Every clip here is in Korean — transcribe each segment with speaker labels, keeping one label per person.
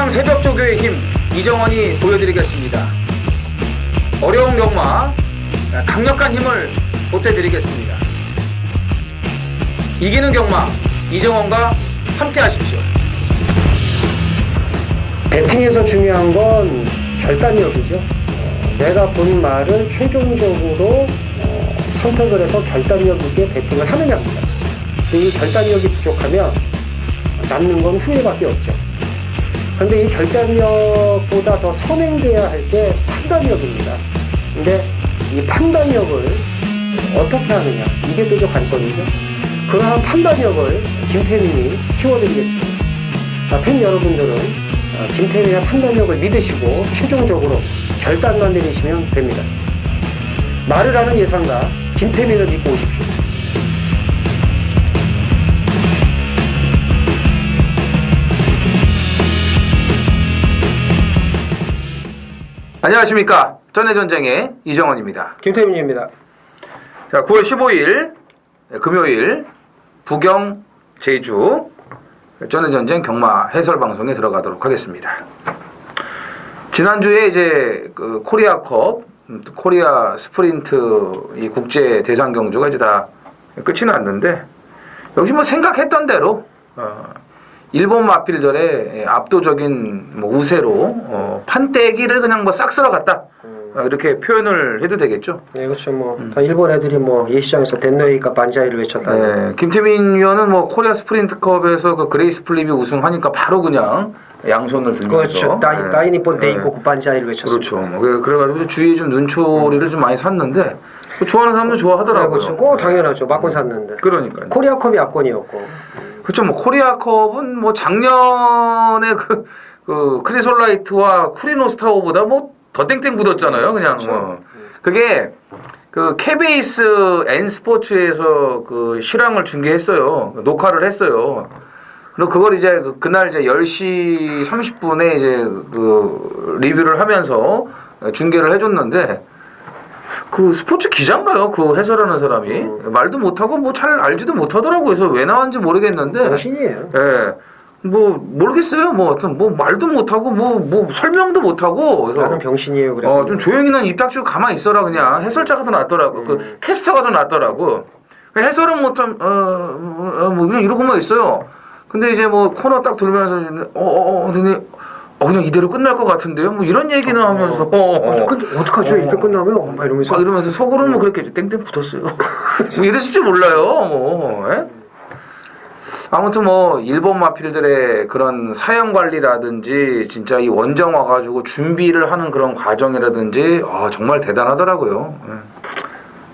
Speaker 1: 안녕 새벽조교의 힘 이정원이 보여드리겠습니다. 어려운 경마 강력한 힘을 보태드리겠습니다. 이기는 경마 이정원과 함께 하십시오.
Speaker 2: 배팅에서 중요한 건 결단력이죠. 내가 본 말을 최종적으로 선택을 해서 결단력 있게 배팅을 하느냐입니다. 이 결단력이 부족하면 남는 건 후회밖에 없죠. 그런데 이 결단력보다 더 선행돼야 할 게 판단력입니다. 근데 이 판단력을 어떻게 하느냐, 이게 또 관건이죠. 그러한 판단력을 김태민이 키워드리겠습니다. 팬 여러분들은 김태민의 판단력을 믿으시고 최종적으로 결단만 내리시면 됩니다. 말을 하는 예상가 김태민을 믿고 오십시오.
Speaker 1: 안녕하십니까. 전해전쟁의 이정원입니다.
Speaker 2: 김태민입니다.
Speaker 1: 자, 9월 15일 금요일 부경 제주 전해전쟁 경마 해설 방송에 들어가도록 하겠습니다. 지난주에 이제 그 코리아컵, 코리아 스프린트 이 국제 대상 경주가 이제 다 끝이 났는데, 역시 뭐 생각했던 대로 일본 마필들의 압도적인 뭐 우세로 판때기를 그냥 뭐 싹 쓸어갔다, 이렇게 표현을 해도 되겠죠.
Speaker 2: 네, 그렇죠. 다 일본 애들이 예시장에서 덴노이가 반자이를 외쳤다는.
Speaker 1: 네, 김태민 위원은 뭐 코리아 스프린트컵에서 그 그레이스 플립이 우승하니까 바로 그냥 양손을 들면서.
Speaker 2: 그렇죠. 다이니폰 데이고 반자이를 외쳤습니다.
Speaker 1: 그렇죠. 그래가지고 주위에 좀 눈초리를 좀 많이 샀는데, 좋아하는 사람도 좋아하더라고요.
Speaker 2: 네, 그렇죠. 당연하죠. 맞고 샀는데.
Speaker 1: 그러니까.
Speaker 2: 코리아컵이 압권이었고.
Speaker 1: 그렇죠. 뭐 코리아컵은 뭐 작년에 그 크리솔라이트와 쿠리노스타오보다 뭐 더 땡땡 굳었잖아요. 그냥
Speaker 2: 그렇죠.
Speaker 1: 그게 그 KBS N스포츠에서 그 실황을 중계했어요. 녹화를 했어요. 그리고 그걸 이제 그날 이제 10시 30분에 이제 그 리뷰를 하면서 중계를 해줬는데, 그 스포츠 기자인가요? 그 해설하는 사람이 말도 못하고 뭐 잘 알지도 못하더라고요. 그래서 왜 나왔는지 모르겠는데.
Speaker 2: 정신이에요.
Speaker 1: 예. 뭐 모르겠어요. 뭐 어떤 뭐 말도 못하고 뭐 설명도 못하고. 그래서
Speaker 2: 나는 병신이에요. 그래.
Speaker 1: 좀 조용히 난 입 닥치고 가만히 있어라. 그냥 해설자가 더 낫더라고. 그 캐스터가 더 낫더라고. 해설은 못한 뭐 이러고만 있어요. 근데 이제 뭐 코너 딱 돌면서 근데 그냥 이대로 끝날 것 같은데요. 뭐 이런 얘기는 하면서.
Speaker 2: 근데 어떡하죠? 이렇게 끝나면 막 이러면서.
Speaker 1: 이러면서 속으로는 뭐 그렇게 땡땡 붙었어요. 뭐 이랬을 줄 몰라요. 예? 아무튼 뭐 일본 마필들의 그런 사형 관리라든지 진짜 이 원정 와가지고 준비를 하는 그런 과정이라든지 정말 대단하더라고요. 예.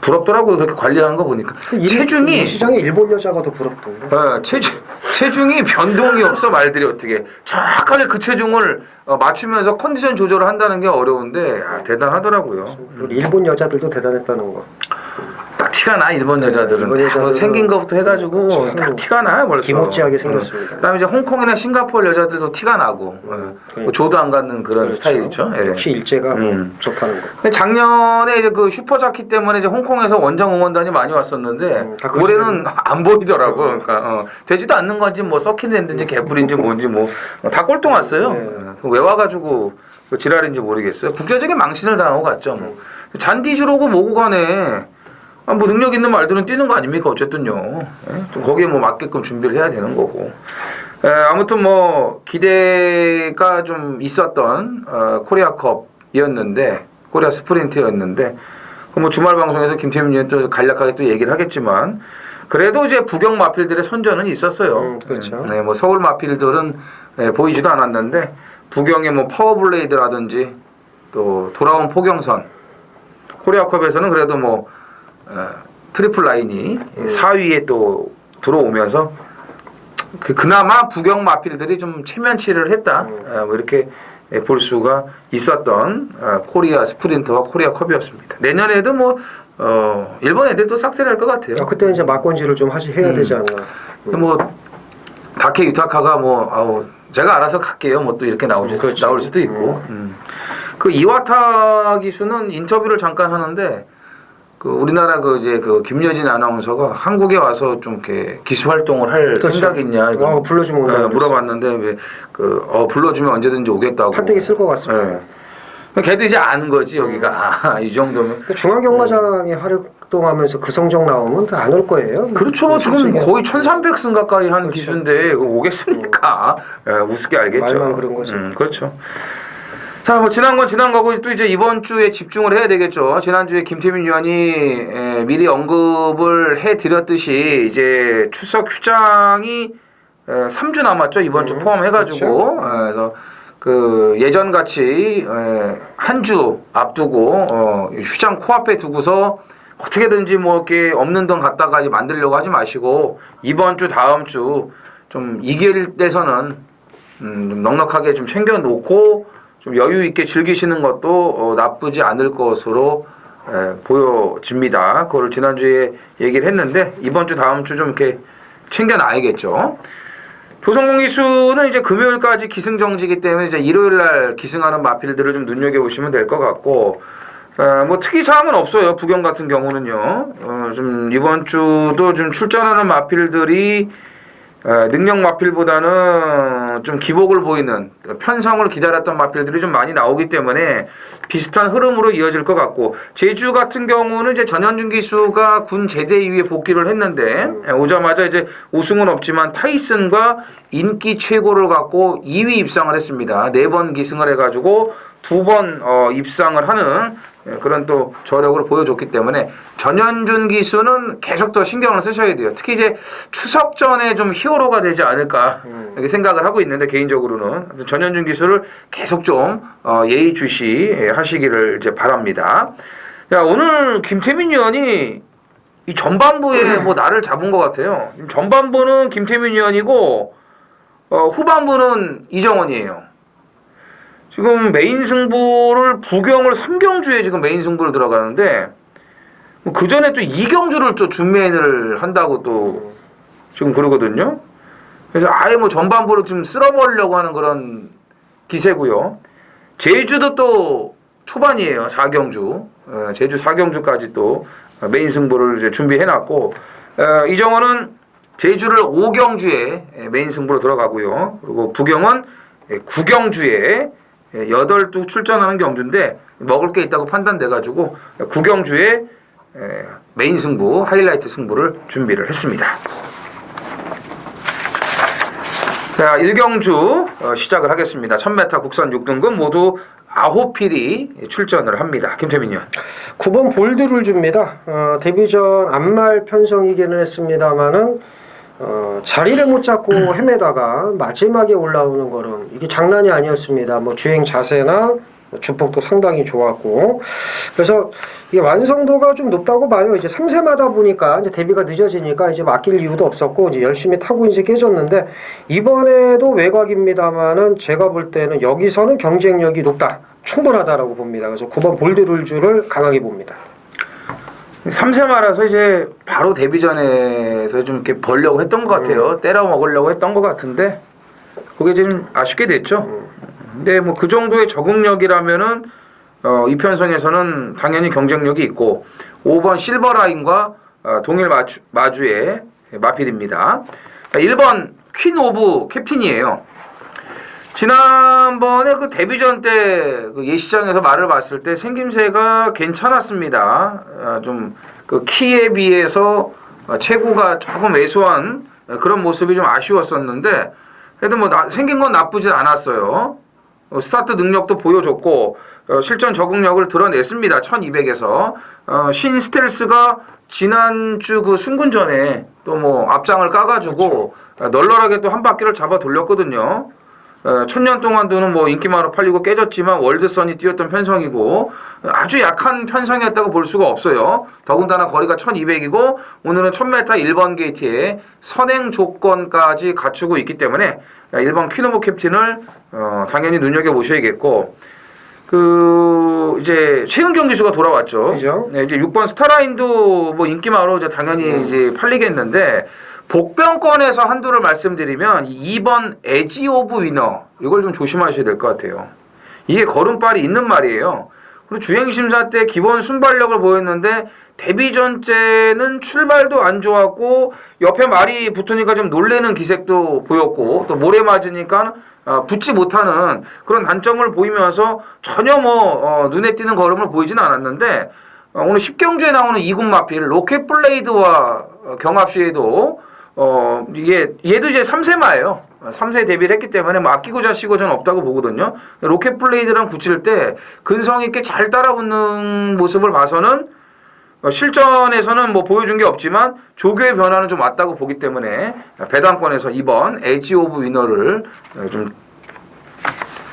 Speaker 1: 부럽더라고요. 그렇게 관리하는 거 보니까. 체중이
Speaker 2: 시장에 일본 여자가 더 부럽던데.
Speaker 1: 체중이 변동이 없어. 말들이 어떻게 정확하게 그 체중을 맞추면서 컨디션 조절을 한다는 게 어려운데 대단하더라고요.
Speaker 2: 일본 여자들도 대단했다는 거.
Speaker 1: 딱 티가 나. 일본 여자들은 다 생긴 것부터 해가지고 딱 티가 나요. 벌써
Speaker 2: 기모찌하게 생겼습니다.
Speaker 1: 그다음에 이제 홍콩이나 싱가포르 여자들도 티가 나고 뭐 조도 안 갖는 그런 스타일이죠.
Speaker 2: 역시 일제가 좋다는 거.
Speaker 1: 작년에 이제 그 슈퍼자키 때문에 이제 홍콩에서 원정 응원단이 많이 왔었는데 올해는 안 보이더라고. 그러니까 되지도 않는 건지 뭐 서킷랜드인지 개뿔인지 뭔지 뭐 다 꼴통 왔어요. 왜 와가지고 지랄인지 모르겠어요. 국제적인 망신을 당하고 갔죠. 뭐. 잔디주로고 뭐고 간에 뭐 능력 있는 말들은 뛰는 거 아닙니까? 어쨌든요. 좀 거기에 뭐 맞게끔 준비를 해야 되는 거고. 아무튼 뭐 기대가 좀 있었던 코리아컵이었는데, 코리아 스프린트였는데, 뭐 주말 방송에서 김태민 의원 또 간략하게 또 얘기를 하겠지만, 그래도 이제 부경 마필들의 선전은 있었어요.
Speaker 2: 그렇죠.
Speaker 1: 네, 뭐 서울 마필들은 보이지도 않았는데, 부경의 뭐 파워블레이드라든지 또 돌아온 포경선, 코리아컵에서는 그래도 뭐 트리플 라인이 4위에 또 들어오면서 그나마 부경 마필들이 좀 체면치를 했다, 뭐 이렇게 볼 수가 있었던 코리아 스프린트와 코리아 컵이었습니다. 내년에도 뭐 일본 애들도 싹쓸이 할 것 같아요.
Speaker 2: 그때 이제 막건지를 좀 해야 되지 않나.
Speaker 1: 뭐 다케 유타카가 뭐 제가 알아서 갈게요. 뭐 또 이렇게 나올 수도 있고. 그 이와타 기수는 인터뷰를 잠깐 하는데 그 우리나라 그 이제 그 김여진 아나운서가 한국에 와서 좀 이렇게 기수 활동을 할
Speaker 2: 그렇죠.
Speaker 1: 생각이 있냐 이거
Speaker 2: 불러주면 온다고
Speaker 1: 물어봤는데 왜 그 불러주면 언제든지 오겠다고.
Speaker 2: 판때기 쓸 것 같습니다.
Speaker 1: 네. 걔도 이제 아는 거지 여기가 이 정도면.
Speaker 2: 중앙경마장에 활동하면서 그 성적 나오면 안 올 거예요.
Speaker 1: 그렇죠. 지금 거의 1,300승 가까이 한 그렇죠. 기수인데 오겠습니까? 우습게 알겠죠.
Speaker 2: 말만 그런 거죠.
Speaker 1: 그렇죠. 자, 뭐 지난 건 지난 거고 또 이제 이번 주에 집중을 해야 되겠죠. 지난주에 김태민 위원이 미리 언급을 해드렸듯이 이제 추석 휴장이 3주 남았죠. 이번 주 포함해가지고.
Speaker 2: 그렇죠.
Speaker 1: 그래서 그 예전 같이 한 주 앞두고 휴장 코앞에 두고서 어떻게든지 뭐 이렇게 없는 돈 갖다가 만들려고 하지 마시고 이번 주 다음 주 좀 이길 때서는 좀 넉넉하게 좀 챙겨놓고 좀 여유 있게 즐기시는 것도 나쁘지 않을 것으로 보여집니다. 그걸 지난주에 얘기를 했는데 이번 주 다음 주 좀 이렇게 챙겨놔야겠죠. 조선공기수는 이제 금요일까지 기승정지이기 때문에 이제 일요일 날 기승하는 마필들을 좀 눈여겨보시면 될 것 같고 뭐 특이사항은 없어요. 부경 같은 경우는요. 좀 이번 주도 좀 출전하는 마필들이 능력 마필보다는 좀 기복을 보이는 편성을 기다렸던 마필들이 좀 많이 나오기 때문에 비슷한 흐름으로 이어질 것 같고 제주 같은 경우는 이제 전현준 기수가 군 제대 이후에 복귀를 했는데 오자마자 이제 우승은 없지만 타이슨과 인기 최고를 갖고 2위 입상을 했습니다. 4번 기승을 해가지고 2번 입상을 하는 그런 또 저력을 보여줬기 때문에 전현준 기수는 계속 더 신경을 쓰셔야 돼요. 특히 이제 추석 전에 좀 히어로가 되지 않을까 이렇게 생각을 하고 있는데 개인적으로는 전현준 기수를 계속 좀 예의주시 하시기를 이제 바랍니다. 자, 오늘 김태민 의원이 이 전반부에 뭐 나를 잡은 것 같아요. 전반부는 김태민 의원이고 후반부는 이정원이에요. 지금 메인 승부를 부경을 3경주에 지금 메인 승부를 들어가는데 그 전에 또 2경주를 또 준메인을 한다고 또 지금 그러거든요. 그래서 아예 뭐 전반부를 좀 쓸어버리려고 하는 그런 기세고요. 제주도 또 초반이에요. 4경주. 제주 4경주까지 또 메인 승부를 이제 준비해놨고 이정원은 제주를 5경주에 메인 승부로 들어가고요. 그리고 부경은 9경주에 8두 출전하는 경주인데 먹을 게 있다고 판단돼가지고 9경주에 메인 승부, 하이라이트 승부를 준비를 했습니다. 자, 1경주 시작을 하겠습니다. 1000m 국산 6등급 모두 9필이 출전을 합니다. 김태민 의원.
Speaker 2: 9번 볼드를 줍니다. 데뷔전 암말 편성이기는 했습니다만은 자리를 못 잡고 헤매다가 마지막에 올라오는 거는 이게 장난이 아니었습니다. 뭐 주행 자세나 주폭도 상당히 좋았고 그래서 이게 완성도가 좀 높다고 봐요. 이제 3세마다 보니까 이제 데뷔가 늦어지니까 이제 맡길 이유도 없었고 이제 열심히 타고 이제 깨졌는데 이번에도 외곽입니다만은 제가 볼 때는 여기서는 경쟁력이 높다, 충분하다라고 봅니다. 그래서 9번 볼드룰주를 강하게 봅니다.
Speaker 1: 3세마라서 이제 바로 데뷔전에서 좀 이렇게 벌려고 했던 것 같아요. 때려 먹으려고 했던 것 같은데 그게 좀 아쉽게 됐죠. 근데 뭐 그 정도의 적응력이라면은 이 편성에서는 당연히 경쟁력이 있고 5번 실버라인과 동일 마주의 마필입니다. 1번 퀸 오브 캡틴이에요. 지난번에 그 데뷔전 때 그 예시장에서 말을 봤을 때 생김새가 괜찮았습니다. 좀 그 키에 비해서 체구가 조금 왜소한 그런 모습이 좀 아쉬웠었는데 그래도 뭐 생긴 건 나쁘진 않았어요. 스타트 능력도 보여줬고 실전 적응력을 드러냈습니다. 1200에서 신 스텔스가 지난주 그 승군전에 또 뭐 앞장을 까가지고 그렇죠. 널널하게 또 한 바퀴를 잡아 돌렸거든요. 천년 동안도는 뭐 인기마로 팔리고 깨졌지만 월드선이 뛰었던 편성이고 아주 약한 편성이었다고 볼 수가 없어요. 더군다나 거리가 1200이고 오늘은 1000m 1번 게이트에 선행 조건까지 갖추고 있기 때문에 1번 퀸오브 캡틴을 당연히 눈여겨보셔야겠고 그 이제 최은경 기수가 돌아왔죠.
Speaker 2: 그죠?
Speaker 1: 네, 이제 6번 스타라인도 뭐 인기마로 이제 당연히 이제 팔리겠는데 복병권에서 한두를 말씀드리면 2번 에지 오브 위너 이걸 좀 조심하셔야 될 것 같아요. 이게 걸음발이 있는 말이에요. 그리고 주행심사 때 기본 순발력을 보였는데 데뷔전째는 출발도 안 좋았고 옆에 말이 붙으니까 좀 놀래는 기색도 보였고 또 모래 맞으니까 붙지 못하는 그런 단점을 보이면서 전혀 눈에 띄는 걸음을 보이지는 않았는데 오늘 10경주에 나오는 2군 마필 로켓블레이드와 경합 시에도 얘도 이제 3세마예요. 3세 데뷔를 했기 때문에 뭐 아끼고 자시고 저는 없다고 보거든요. 로켓블레이드랑 붙일 때 근성 있게 잘 따라붙는 모습을 봐서는 실전에서는 뭐 보여준 게 없지만 조교의 변화는 좀 왔다고 보기 때문에 배당권에서 이번 엣지 오브 위너를 좀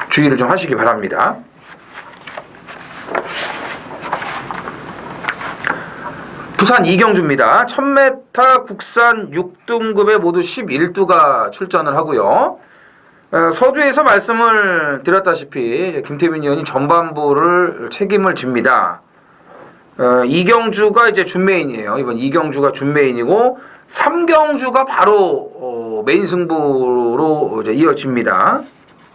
Speaker 1: 주의를 좀 하시기 바랍니다. 부산 이경주입니다. 1000m 국산 6등급에 모두 11두가 출전을 하고요. 서두에서 말씀을 드렸다시피 김태민 의원이 전반부를 책임을 집니다. 이경주가 이제 준메인이에요. 이번 이경주가 준메인이고 3경주가 바로 메인 승부로 이제 이어집니다.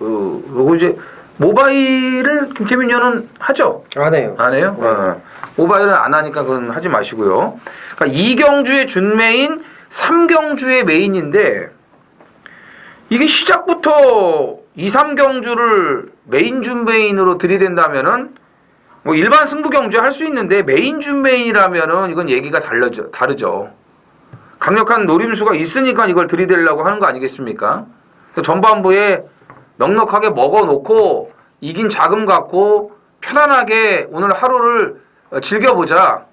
Speaker 1: 그리고 이제 모바일을 김태민 의원은 하죠?
Speaker 2: 안 해요.
Speaker 1: 안 해요? 모바일은 안 하니까 그건 하지 마시고요. 그러니까 2경주의 준메인, 3경주의 메인인데 이게 시작부터 2, 3경주를 메인 준메인으로 들이댄다면은 뭐 일반 승부 경주 할 수 있는데 메인 준메인이라면은 이건 얘기가 다르죠. 강력한 노림수가 있으니까 이걸 들이대려고 하는 거 아니겠습니까? 전반부에 넉넉하게 먹어놓고 이긴 자금 갖고 편안하게 오늘 하루를 즐겨보자,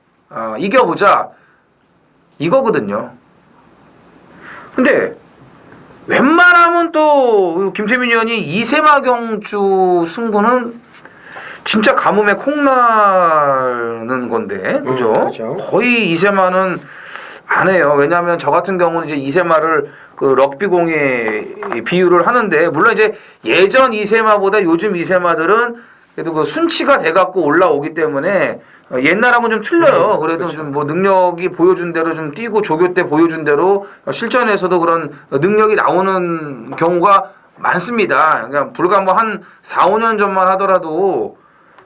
Speaker 1: 이겨보자 이거거든요. 근데 웬만하면 또 김태민 의원이 2세마 경주 승부는 진짜 가뭄에 콩 나는 건데, 그죠?
Speaker 2: 그렇죠.
Speaker 1: 거의 2세마는 안 해요. 왜냐하면 저 같은 경우는 이제 2세마를 그 럭비공에 비유를 하는데, 물론 이제 예전 2세마보다 요즘 2세마들은 그래도 그 순치가 돼갖고 올라오기 때문에 옛날하고는 좀 틀려요. 그래도
Speaker 2: 그렇죠.
Speaker 1: 좀 뭐 능력이 보여준 대로 좀 뛰고 조교 때 보여준 대로 실전에서도 그런 능력이 나오는 경우가 많습니다. 그냥 불과 뭐 한 4, 5년 전만 하더라도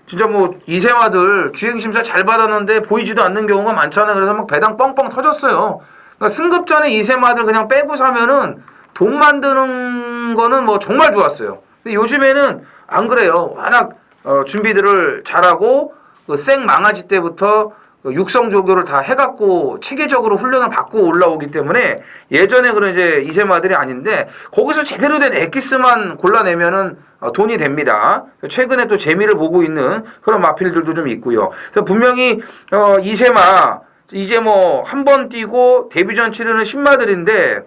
Speaker 1: 진짜 뭐 2세마들 주행심사 잘 받았는데 보이지도 않는 경우가 많잖아요. 그래서 막 배당 뻥뻥 터졌어요. 그러니까 승급전에 2세마들 그냥 빼고 사면은 돈 만드는 거는 뭐 정말 좋았어요. 근데 요즘에는 안 그래요. 워낙 준비들을 잘하고 그 생 망아지 때부터 육성 조교를 다 해갖고 체계적으로 훈련을 받고 올라오기 때문에 예전에 그런 이제 2세마들이 아닌데 거기서 제대로 된 엑기스만 골라내면은 돈이 됩니다. 최근에 또 재미를 보고 있는 그런 마필들도 좀 있고요. 그래서 분명히 2세마 이제 뭐 한 번 뛰고 데뷔전 치르는 신마들인데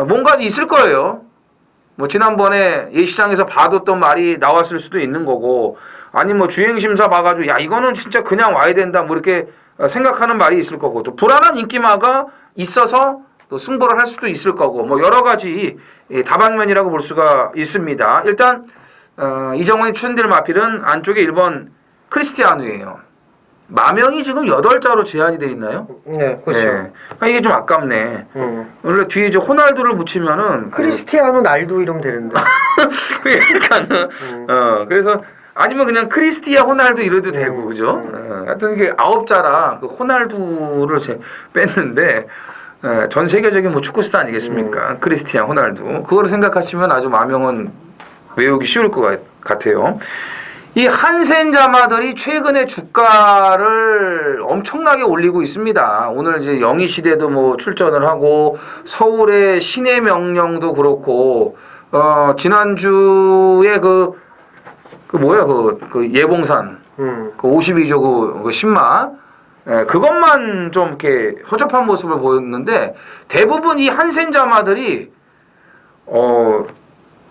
Speaker 1: 뭔가 있을 거예요. 뭐 지난번에 예시장에서 봐뒀던 말이 나왔을 수도 있는 거고 아니 뭐 주행심사 봐가지고 야 이거는 진짜 그냥 와야 된다 뭐 이렇게 생각하는 말이 있을 거고 또 불안한 인기마가 있어서 또 승부를 할 수도 있을 거고 뭐 여러 가지 다방면이라고 볼 수가 있습니다. 일단 이정원이 추천될 마필은 안쪽에 1번 크리스티아누예요. 마명이 지금 8자로 제한이 돼 있나요?
Speaker 2: 네, 그렇죠.
Speaker 1: 네. 이게 좀 아깝네. 원래 뒤에 이제 호날두를 붙이면은
Speaker 2: 크리스티아노 날두 이러면 되는데.
Speaker 1: 그러니까는 그래서 아니면 그냥 크리스티아 호날두 이래도 되고 그죠? 하여튼 이게 9자라 그 호날두를 뺐는데 전 세계적인 뭐 축구 스타 아니겠습니까? 크리스티아 호날두 그거를 생각하시면 아주 마명은 외우기 쉬울 것 같아요. 이 한센자마들이 최근에 주가를 엄청나게 올리고 있습니다. 오늘 이제 영희시대도 뭐 출전을 하고 서울의 신의 명령도 그렇고 지난주에 그 예봉산 그 52조 그 신마 그것만 좀 이렇게 허접한 모습을 보였는데 대부분 이 한센자마들이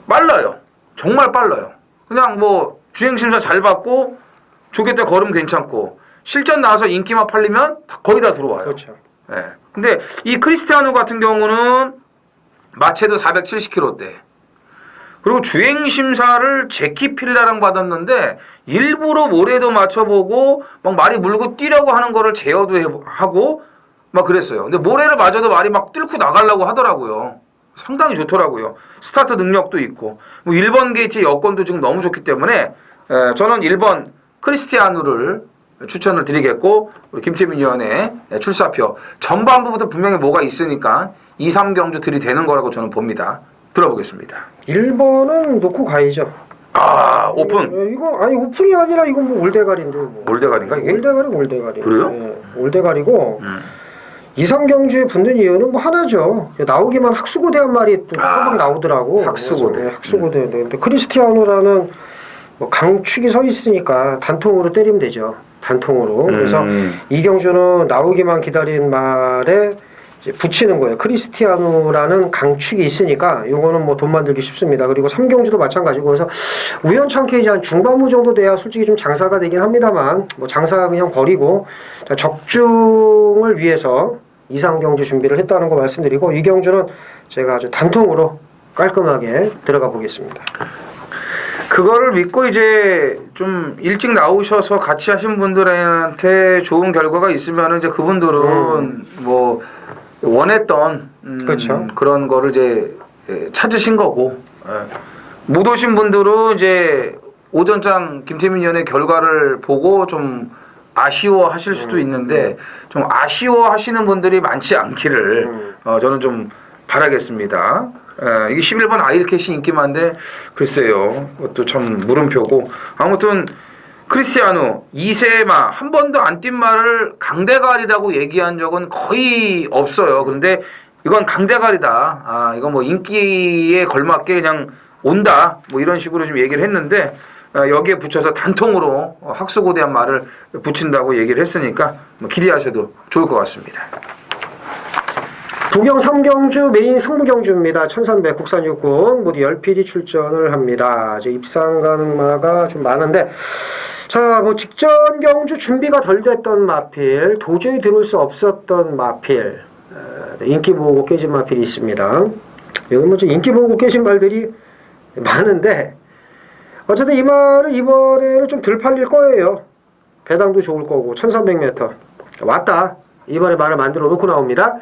Speaker 1: 빨라요. 정말 빨라요. 그냥 뭐 주행심사 잘 받고 조교 때 걸음 괜찮고 실전 나와서 인기만 팔리면 거의 다 들어와요.
Speaker 2: 그렇죠.
Speaker 1: 예. 근데 이 크리스티아누 같은 경우는 마체도 470kg대. 그리고 주행심사를 제키 필라랑 받았는데 일부러 모래도 맞춰보고 막 말이 물고 뛰려고 하는 거를 제어도 하고 막 그랬어요. 근데 모래를 맞아도 말이 막 뚫고 나가려고 하더라고요. 상당히 좋더라고요. 스타트 능력도 있고 뭐 1번 게이트의 여건도 지금 너무 좋기 때문에 저는 1번 크리스티아누를 추천을 드리겠고 우리 김태민 위원의 출사표 전반부부터 분명히 뭐가 있으니까 2, 3경주 들이대는 거라고 저는 봅니다. 들어보겠습니다.
Speaker 2: 1번은 놓고 가야죠.
Speaker 1: 아 오픈.
Speaker 2: 이거 아니 오픈이 아니라 이건 뭐 올대가리인데. 뭐.
Speaker 1: 올대가리인가 이게?
Speaker 2: 올대가리.
Speaker 1: 그래요?
Speaker 2: 네, 올대가리고 2, 3경주에 붙는 이유는 뭐 하나죠. 나오기만 학수고대 한 마리 또 꼬박 나오더라고.
Speaker 1: 학수고대.
Speaker 2: 네, 학수고대. 근데 크리스티아노라는 뭐 강축이 서 있으니까 단통으로 때리면 되죠. 단통으로. 그래서 이경주는 나오기만 기다린 말에 이제 붙이는 거예요. 크리스티아노라는 강축이 있으니까 요거는 뭐 돈 만들기 쉽습니다. 그리고 3경주도 마찬가지고 그래서 우연찮게 이제 한 중반부 정도 돼야 솔직히 좀 장사가 되긴 합니다만 뭐 장사 그냥 버리고 적중을 위해서 2, 3경주 준비를 했다는 거 말씀드리고 이 경주는 제가 아주 단통으로 깔끔하게 들어가 보겠습니다.
Speaker 1: 그거를 믿고 이제 좀 일찍 나오셔서 같이 하신 분들한테 좋은 결과가 있으면 이제 그분들은 뭐 원했던
Speaker 2: 그렇죠.
Speaker 1: 그런 거를 이제 찾으신 거고 못 오신 분들은 이제 오전장 김태민 위원의 결과를 보고 좀 아쉬워하실 수도 있는데 좀 아쉬워하시는 분들이 많지 않기를 저는 좀 바라겠습니다. 이게 11번 아일캣이 인기 많은데 글쎄요 그것도 참 물음표고 아무튼 크리스티아누 2세마 한 번도 안 뛴 말을 강대갈이라고 얘기한 적은 거의 없어요. 그런데 이건 강대갈이다. 아 이건 뭐 인기에 걸맞게 그냥 온다 뭐 이런 식으로 좀 얘기를 했는데 여기에 붙여서 단통으로 학수고대한 말을 붙인다고 얘기를 했으니까 뭐 기대하셔도 좋을 것 같습니다.
Speaker 2: 부경 3경주 메인 승부경주입니다. 1300 국산 육군 모두 10필이 출전을 합니다. 이제 입상 가능마가 좀 많은데 자, 뭐 직전 경주 준비가 덜 됐던 마필, 도저히 들을 수 없었던 마필, 인기 모으고 깨진 마필이 있습니다. 여기 뭐 인기 모으고 깨진 말들이 많은데 어쨌든 이 말은 이번에는 좀 덜 팔릴 거예요. 배당도 좋을 거고 1300m 왔다. 이번에 말을 만들어 놓고 나옵니다.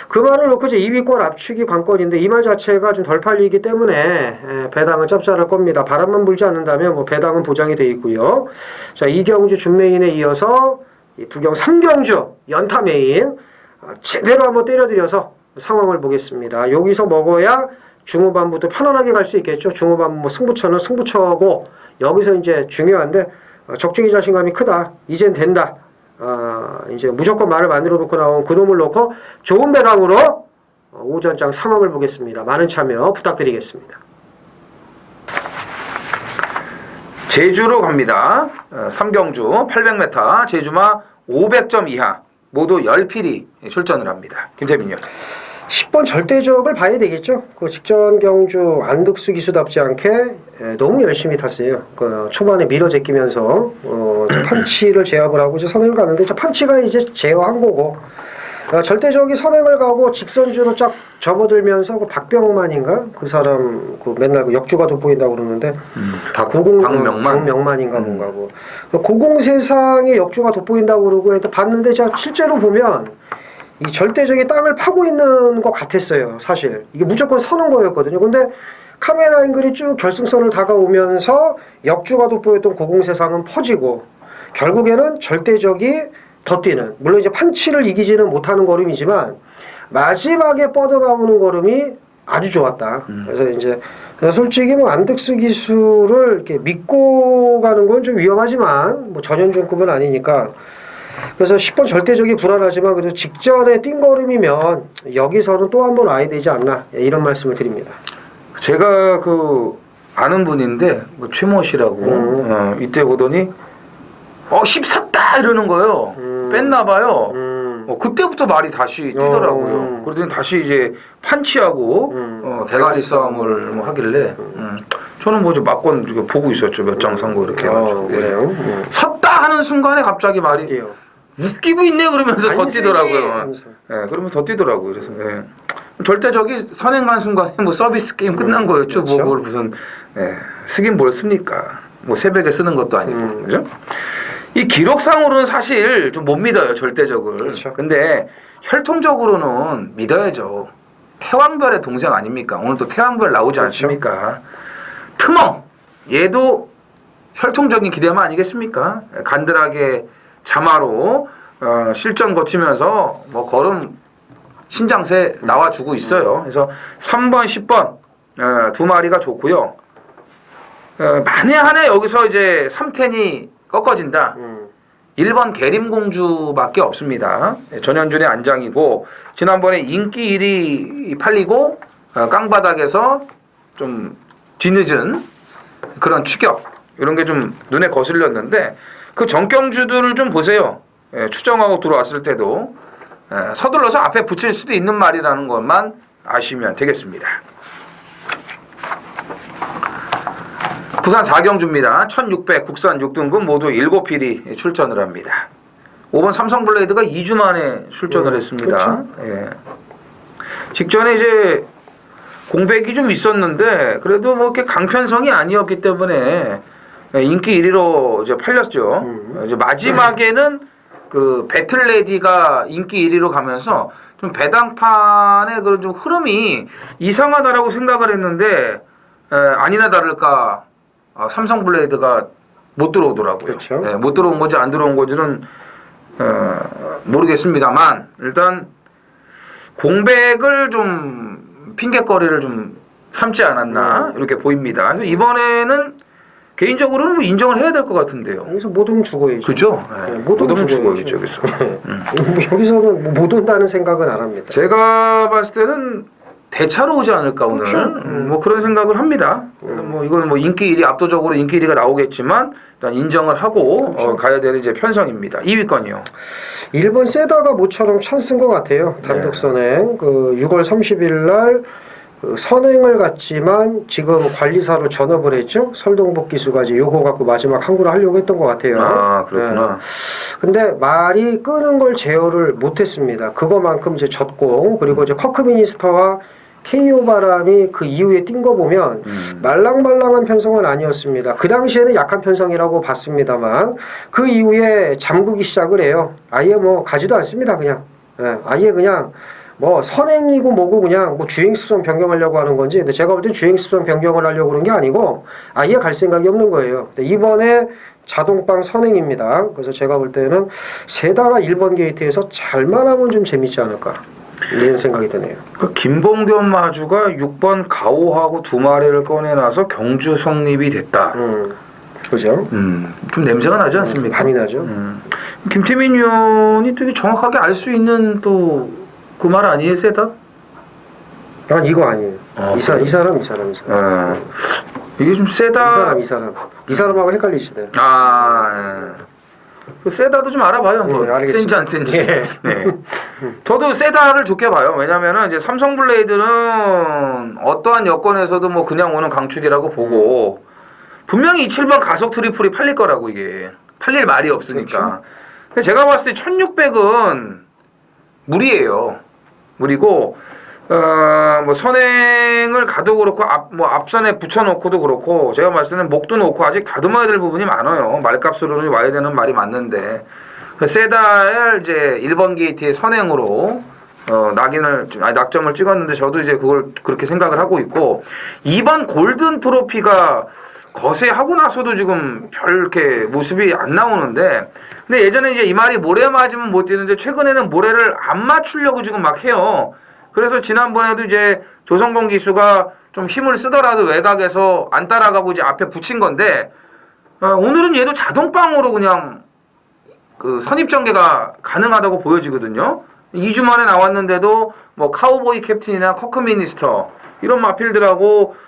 Speaker 2: 그 말을 놓고 이제 2위권 압축이 관건인데 이 말 자체가 좀 덜 팔리기 때문에 배당은 짭짤할 겁니다. 바람만 불지 않는다면 뭐 배당은 보장이 되어 있고요. 자, 이경주 준메인에 이어서 이 부경 3경주 연타 메인 제대로 한번 때려드려서 상황을 보겠습니다. 여기서 먹어야 중후반부도 편안하게 갈 수 있겠죠. 중후반부 뭐 승부처는 승부처고 여기서 이제 중요한데 적중이 자신감이 크다. 이젠 된다. 이제 무조건 말을 만들어 놓고 나온 그놈을 놓고 좋은 배당으로 오전장 상황을 보겠습니다. 많은 참여 부탁드리겠습니다.
Speaker 1: 제주로 갑니다. 3경주 800m 제주마 500점 이하 모두 10필이 출전을 합니다. 김태민 위원.
Speaker 2: 10번 절대적을 봐야 되겠죠. 그 직전 경주 안득수 기수답지 않게 너무 열심히 탔어요. 그 초반에 밀어 제끼면서 펀치를 제압을 하고 이제 선행을 가는데 펀치가 이제 제어한 거고 절대적이 선행을 가고 직선주로 쫙 접어들면서 그 박병만인가 그 사람 그 맨날 그 역주가 돋보인다고 그러는데 박명만인가 뭔가고 고공세상에 역주가 돋보인다고 그러고 해도 봤는데 제가 실제로 보면 이 절대적이 땅을 파고 있는 것 같았어요. 사실 이게 무조건 서는 거였거든요. 근데 카메라 앵글이 쭉 결승선을 다가오면서 역주가 돋보였던 고공세상은 퍼지고 결국에는 절대적이 더 뛰는, 물론 이제 판치를 이기지는 못하는 걸음이지만 마지막에 뻗어나오는 걸음이 아주 좋았다. 그래서 이제 솔직히 뭐 안득수 기수를 이렇게 믿고 가는 건 좀 위험하지만 뭐 전현중급은 아니니까. 그래서 10번 절대적이 불안하지만 그래도 직전에 뛴 걸음이면 여기서는 또 한 번 와야 되지 않나 이런 말씀을 드립니다.
Speaker 1: 제가 그 아는 분인데 그 최모 씨라고 이때 보더니 14다 이러는 거예요. 뺐나 봐요. 그때부터 말이 다시 뛰더라고요. 그러더니 다시 이제 판치하고 대가리 싸움을 뭐 하길래 저는 뭐지 막권 보고 있었죠. 몇 장 선거 이렇게 해가지고.
Speaker 2: 그래요?
Speaker 1: 섰다 하는 순간에 갑자기 말이 웃기고 있네 그러면서 더 뛰더라고요. 그러면서 더 뛰더라고요. 그래서 절대적이 선행간 순간에 뭐 서비스 게임 끝난 거였죠.
Speaker 2: 그렇죠.
Speaker 1: 뭐 무슨 쓰긴 뭘 씁니까? 뭐 새벽에 쓰는 것도 아니고 그죠? 이 기록상으로는 사실 좀 못 믿어요. 절대적을.
Speaker 2: 그렇죠.
Speaker 1: 근데 혈통적으로는 믿어야죠. 태왕별의 동생 아닙니까? 오늘 또 태왕별 나오지
Speaker 2: 그렇죠.
Speaker 1: 않습니까? 트멍 얘도 혈통적인 기대만 아니겠습니까? 간드라게 자마로 실전 거치면서 뭐 걸음 신장세 나와주고 있어요. 그래서 3번, 10번 두 마리가 좋고요. 만에 하나 여기서 이제 3텐이 꺾어진다. 1번 계림공주밖에 없습니다. 전현준의 안장이고 지난번에 인기 1위 팔리고 깡바닥에서 좀 뒤늦은 그런 추격 이런 게 좀 눈에 거슬렸는데 그 정경주들을 좀 보세요. 추정하고 들어왔을 때도 서둘러서 앞에 붙일 수도 있는 말이라는 것만 아시면 되겠습니다. 부산 4경주입니다. 1600 국산 6등급 모두 7필이 출전을 합니다. 5번 삼성블레이드가 2주 만에 출전을 했습니다. 예. 직전에 이제 공백이 좀 있었는데 그래도 뭐 이렇게 강편성이 아니었기 때문에 인기 1위로 이제 팔렸죠. 이제 마지막에는 그 배틀레디가 인기 1위로 가면서 좀 배당판의 그런 좀 흐름이 이상하다라고 생각을 했는데 아니나 다를까 삼성블레이드가 못 들어오더라고요.
Speaker 2: 그렇죠.
Speaker 1: 못 들어온 건지 안 들어온 건지는 모르겠습니다만 일단 공백을 좀 핑계거리를 좀 삼지 않았나 이렇게 보입니다. 그래서 이번에는 개인적으로는 뭐 인정을 해야 될 것 같은데요.
Speaker 2: 여기서 못 오면 죽어야죠.
Speaker 1: 그죠?
Speaker 2: 못 오면
Speaker 1: 죽어야죠. 여기서.
Speaker 2: 여기서는 못 온다는 생각은 안 합니다.
Speaker 1: 제가 봤을 때는 대차로 오지 않을까 오늘.
Speaker 2: 그렇죠.
Speaker 1: 뭐 그런 생각을 합니다. 뭐 이건 뭐 인기 1위 압도적으로 인기 1위가 나오겠지만 일단 인정을 하고
Speaker 2: 그렇죠.
Speaker 1: 가야 되는 이제 편성입니다. 2위권이요.
Speaker 2: 1번 세다가 모처럼 찬스인 것 같아요. 단독 선행. 그 6월 30일 날 그 선행을 갔지만 지금 관리사로 전업을 했죠. 설동복 기수가 이제 요거 갖고 마지막 항구를 하려고 했던 것 같아요.
Speaker 1: 아 그렇구나.
Speaker 2: 근데 말이 끄는 걸 제어를 못했습니다. 그거만큼 이제 졌고 그리고 이제 커크미니스터와 KO 바람이 그 이후에 뛴 거 보면 말랑말랑한 편성은 아니었습니다. 그 당시에는 약한 편성이라고 봤습니다만 그 이후에 잠그기 시작을 해요. 아예 뭐 가지도 않습니다. 그냥 아예 그냥 뭐 선행이고 뭐고 그냥 뭐 주행습성 변경하려고 하는 건지 근데 제가 볼 땐 주행습성 변경을 하려고 그런 게 아니고 아예 갈 생각이 없는 거예요. 근데 이번에 자동빵 선행입니다. 그래서 제가 볼 때는 세다가 1번 게이트에서 잘만 하면 좀 재밌지 않을까 이런 생각이 드네요.
Speaker 1: 그 김봉겸 마주가 6번 가오하고 두 마리를 꺼내놔서 경주 성립이 됐다.
Speaker 2: 그죠?
Speaker 1: 좀 냄새가 나지 않습니까?
Speaker 2: 많이 나죠.
Speaker 1: 김태민 의원이 되게 정확하게 알 수 있는 또 그 말 아니에요, 세다?
Speaker 2: 난 이거 아니에요. 이 사람.
Speaker 1: 이게 좀 세다.
Speaker 2: 이 사람하고 헷갈리시네요.
Speaker 1: 그 세다도 좀 알아봐요. 뭐 센지 안 센지. 네. 저도 세다를 좋게 봐요. 왜냐면은 이제 삼성블레이드는 어떠한 여건에서도 뭐 그냥 오는 강축이라고 보고 분명히 이 7번 가속 트리플이 팔릴 거라고 이게 팔릴 말이 없으니까. 그렇죠. 제가 봤을 때 1600은 무리예요. 무리고 뭐 선행을 가도 그렇고 앞선에 붙여놓고도 그렇고 제가 봤을 때는 목도 놓고 아직 다듬어야 될 부분이 많아요. 말값으로는 와야 되는 말이 맞는데 세다를 이제 1번 게이트의 선행으로 낙점을 찍었는데 저도 이제 그걸 그렇게 생각을 하고 있고 2번 골든 트로피가 거세하고 나서도 지금 별 이렇게 모습이 안 나오는데 근데 예전에 이제 이 말이 모래 맞으면 못 뛰는데 최근에는 모래를 안 맞추려고 지금 막 해요. 그래서 지난번에도 이제 조성범 기수가 좀 힘을 쓰더라도 외곽에서 안 따라가고 이제 앞에 붙인 건데 오늘은 얘도 자동빵으로 그냥 그 선입 전개가 가능하다고 보여지거든요. 2주 만에 나왔는데도 뭐 카우보이 캡틴이나 커크미니스터 이런 마필들하고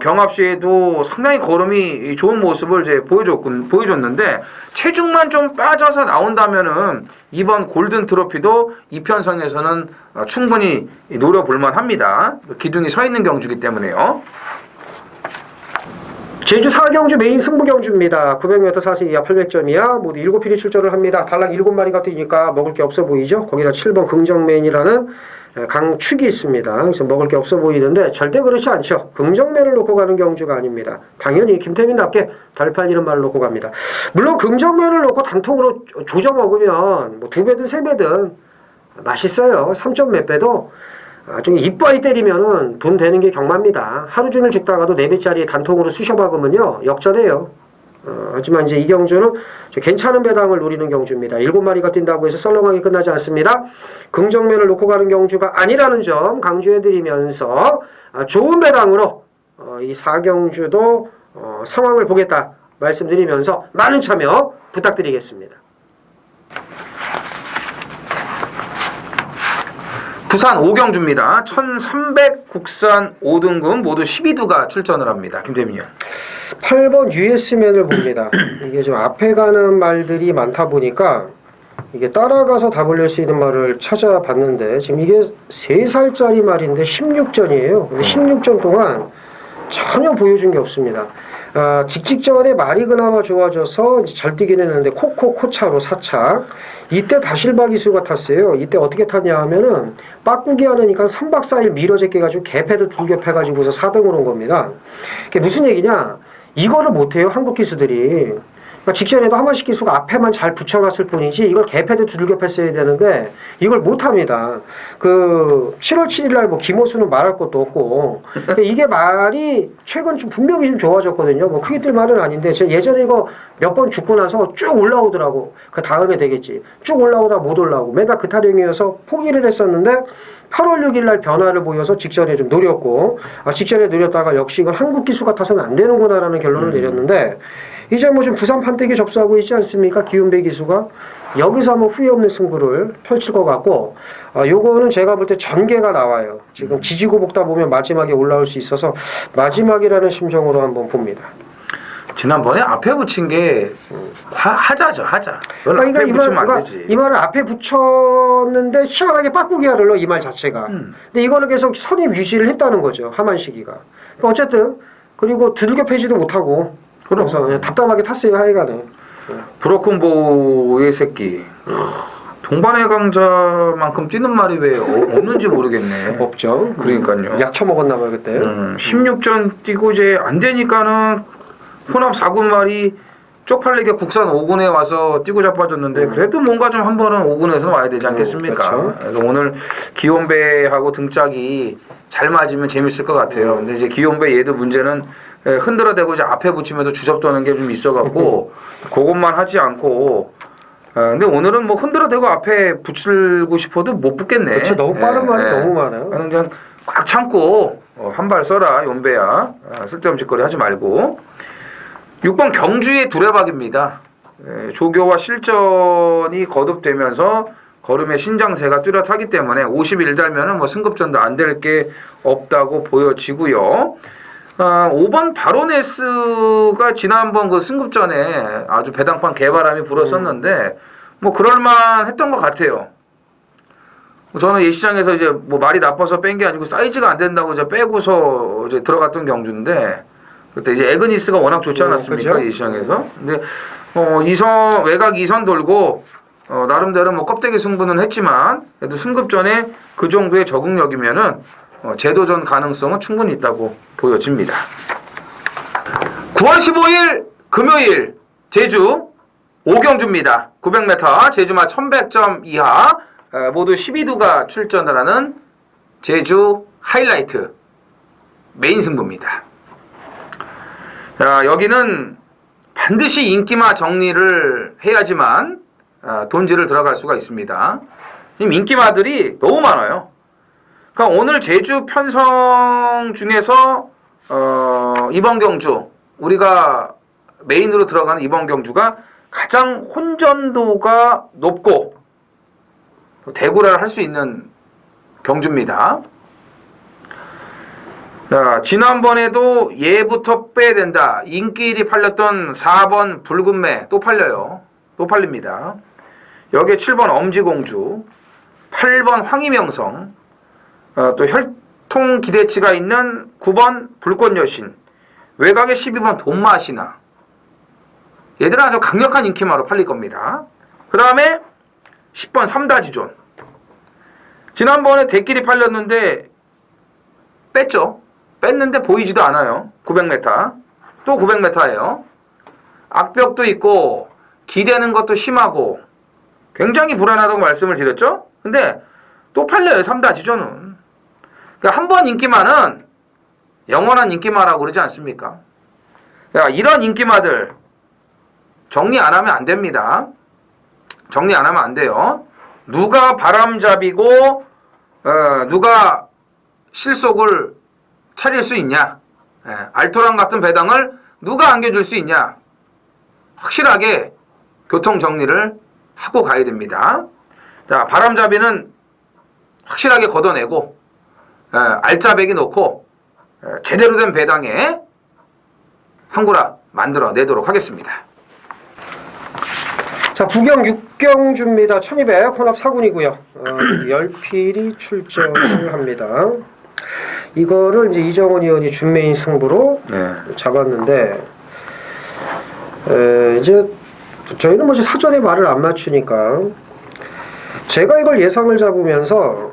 Speaker 1: 경합 시에도 상당히 걸음이 좋은 모습을 이제 보여줬는데 체중만 좀 빠져서 나온다면은 이번 골든 트로피도 이 편성에서는 충분히 노려볼만 합니다. 기둥이 서 있는 경주기 때문에요.
Speaker 2: 제주 4경주 메인 승부 경주입니다. 900m 4세 이하 800점이야. 모두 7필이 출전을 합니다. 달랑 7마리가 뛰니까 먹을 게 없어 보이죠? 거기다 7번 긍정맨이라는 강축이 있습니다. 그래서 먹을 게 없어 보이는데 절대 그렇지 않죠. 긍정맨을 놓고 가는 경주가 아닙니다. 당연히 김태민답게 달판 이런 말을 놓고 갑니다. 물론 긍정맨을 놓고 단통으로 조져 먹으면 뭐 2배든 3배든 맛있어요. 3점 몇 배도 나중에 이빠이 때리면은 돈 되는 게 경마입니다. 하루 종일 죽다가도 4배짜리 단통으로 쑤셔 박으면요 역전해요. 하지만 이제 이 경주는 괜찮은 배당을 노리는 경주입니다. 7마리가 뛴다고 해서 썰렁하게 끝나지 않습니다. 긍정면을 놓고 가는 경주가 아니라는 점 강조해드리면서 좋은 배당으로 이 4경주도 상황을 보겠다 말씀드리면서 많은 참여 부탁드리겠습니다.
Speaker 1: 부산 5경주입니다. 1300 국산 5등급 모두 12두가 출전을 합니다. 김재민 의원.
Speaker 2: 8번 US맨을 봅니다. 이게 좀 앞에 가는 말들이 많다 보니까 이게 따라가서 답 올릴 수 있는 말을 찾아봤는데 지금 이게 3살짜리 말인데 16전이에요. 16전 동안 전혀 보여준 게 없습니다. 직전에 말이 그나마 좋아져서 이제 잘 뛰긴 했는데 코차로 4착. 이때 다실바 기수가 탔어요. 이때 어떻게 탔냐 하면은 빠꾸기 하느니까 3박 4일 밀어제껴가지고 개패도 둘겹해가지고서 4등으로 온 겁니다. 그게 무슨 얘기냐? 이거를 못해요 한국 기수들이. 그러니까 직전에도 하마식 기수가 앞에만 잘 붙여놨을 뿐이지 이걸 개패도 두들겨패어야 되는데 이걸 못합니다. 그 7월 7일 날 뭐 김호수는 말할 것도 없고 그러니까 이게 말이 최근 좀 분명히 좀 좋아졌거든요. 뭐 크게 뛸 말은 아닌데 제가 예전에 이거 몇 번 죽고 나서 쭉 올라오더라고. 그 다음에 되겠지. 쭉 올라오다 못 올라오고 맨날 그 타령이어서 포기를 했었는데 8월 6일 날 변화를 보여서 직전에 좀 노렸고 직전에 노렸다가 역시 이건 한국 기수 같아서는 안 되는구나라는 결론을 내렸는데 이제 뭐 좀 부산 판때기 접수하고 있지 않습니까? 기욤배 기수가 여기서 한번 후회 없는 승부를 펼칠 것 같고 요거는 제가 볼 때 전개가 나와요. 지금 지지고 볶다 보면 마지막에 올라올 수 있어서 마지막이라는 심정으로 한번 봅니다.
Speaker 1: 지난번에 앞에 붙인 게 하자죠, 하자.
Speaker 2: 그러니까
Speaker 1: 앞에 붙이면 안 되지.
Speaker 2: 이 말을 앞에 붙였는데 희한하게 빠꾸기가 흘러 이 말 자체가. 근데 이거는 계속 선임 유지를 했다는 거죠. 하만시기가. 그러니까 어쨌든 그리고 두들겨 패지도 못하고 그래서 그냥 답답하게 탔어요 하여간에.
Speaker 1: 브로큰보의 새끼. 동반의 강자만큼 뛰는 말이 왜 없는지 모르겠네.
Speaker 2: 없죠.
Speaker 1: 그러니까요.
Speaker 2: 약 처먹었나 봐요 그때.
Speaker 1: 16전 뛰고 이제 안 되니까는 혼합 4군 말이 쪽팔리게 국산 5군에 와서 뛰고 자빠졌는데 그래도 뭔가 좀 한 번은 5군에서 와야 되지 않겠습니까?
Speaker 2: 그렇죠.
Speaker 1: 그래서 오늘 기욤배하고 등짝이 잘 맞으면 재밌을 것 같아요. 근데 이제 기욤배 얘도 문제는 흔들어대고 이제 앞에 붙이면서 주접도는 게 좀 있어갖고 그것만 하지 않고 근데 오늘은 뭐 흔들어대고 앞에 붙이고 싶어도 못 붙겠네.
Speaker 2: 그렇죠. 너무 빠른 말이 너무 많아요.
Speaker 1: 그냥 꽉 참고 한 발 써라 용배야. 쓸데없는 짓거리 하지 말고. 6번 경주의 두레박입니다. 조교와 실전이 거듭되면서 걸음의 신장세가 뚜렷하기 때문에 50일 달면은 뭐 승급전도 안 될 게 없다고 보여지고요. 5번 바로네스가 지난번 그 승급전에 아주 배당판 개바람이 불었었는데 뭐 그럴만 했던 것 같아요. 저는 예시장에서 이제 뭐 말이 나빠서 뺀 게 아니고 사이즈가 안 된다고 이제 빼고서 이제 들어갔던 경주인데 그때 이제 에그니스가 워낙 좋지 않았습니까?
Speaker 2: 그렇죠?
Speaker 1: 예시장에서. 근데 이선 외곽 2선 돌고 나름대로 뭐 껍데기 승부는 했지만 그래도 승급전에 그 정도의 적응력이면은 재도전 가능성은 충분히 있다고 보여집니다. 9월 15일 금요일 제주 5경주입니다. 900m 제주마 1100점 이하 모두 12두가 출전을 하는 제주 하이라이트 메인 승부입니다. 자, 여기는 반드시 인기마 정리를 해야지만 돈지를 들어갈 수가 있습니다. 지금 인기마들이 너무 많아요. 그러니까 오늘 제주 편성 중에서 이번 경주 우리가 메인으로 들어가는 이번 경주가 가장 혼전도가 높고 대구를 할 수 있는 경주입니다. 자, 지난번에도 얘부터 빼야 된다. 인기일이 팔렸던 4번 붉은매 또 팔려요. 또 팔립니다. 여기에 7번 엄지공주, 8번 황희명성, 또 혈통 기대치가 있는 9번 불꽃여신, 외곽에 12번 돈마시나. 얘들은 아주 강력한 인기마로 팔릴 겁니다. 그 다음에 10번 삼다지존. 지난번에 대끼리 팔렸는데 뺐죠. 뺐는데 보이지도 않아요. 900m. 또 900m예요. 악벽도 있고 기대는 것도 심하고 굉장히 불안하다고 말씀을 드렸죠. 근데 또 팔려요. 삼다지존은. 그러니까 한 번 인기마는 영원한 인기마라고 그러지 않습니까? 그러니까 이런 인기마들 정리 안 하면 안 됩니다. 정리 안 하면 안 돼요. 누가 바람잡이고 누가 실속을 차릴 수 있냐. 알토란 같은 배당을 누가 안겨줄 수 있냐. 확실하게 교통 정리를 하고 가야 됩니다. 자, 바람잡이는 확실하게 걷어내고 알짜배기 놓고 제대로 된 배당에 한구라 만들어내도록 하겠습니다.
Speaker 2: 자, 부경 6경주입니다. 1200 혼합 4군이고요. 열필이 출전을 합니다. 이거를 이제 이정원 의원이 준메인 승부로 잡았는데 이제 저희는 뭐 사전에 말을 안 맞추니까 제가 이걸 예상을 잡으면서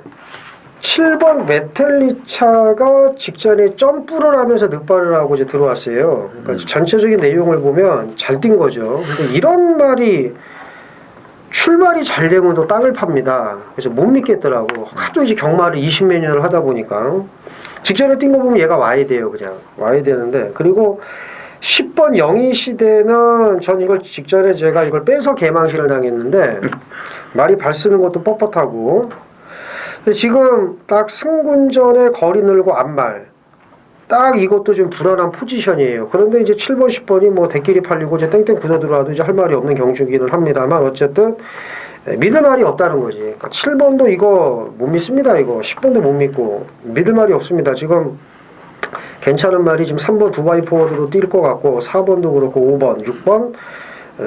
Speaker 2: 7번 메텔리차가 직전에 점프를 하면서 늑발을 하고 이제 들어왔어요. 그러니까 전체적인 내용을 보면 잘 뛴 거죠. 근데 이런 말이 출발이 잘 되면 또 땅을 팝니다. 그래서 못 믿겠더라고. 하도 이제 경마를 20몇 년을 하다 보니까 직전에 뛴 거 보면 얘가 와야 돼요. 그냥 와야 되는데. 그리고 10번 영희시대는 전 이걸 직전에 제가 이걸 빼서 개망신을 당했는데 말이 발 쓰는 것도 뻣뻣하고, 근데 지금 딱 승군전에 거리 늘고 앞말 딱 이것도 좀 불안한 포지션이에요. 그런데 이제 7번 10번이 뭐 대끼리 팔리고 이제 땡땡 굳어 들어와도 이제 할 말이 없는 경주기는 합니다만 어쨌든 믿을 말이 없다는 거지. 그러니까 7번도 이거 못 믿습니다. 이거 10번도 못 믿고 믿을 말이 없습니다. 지금 괜찮은 말이 지금 3번 두바이 포워드로 뛸 것 같고 4번도 그렇고 5번, 6번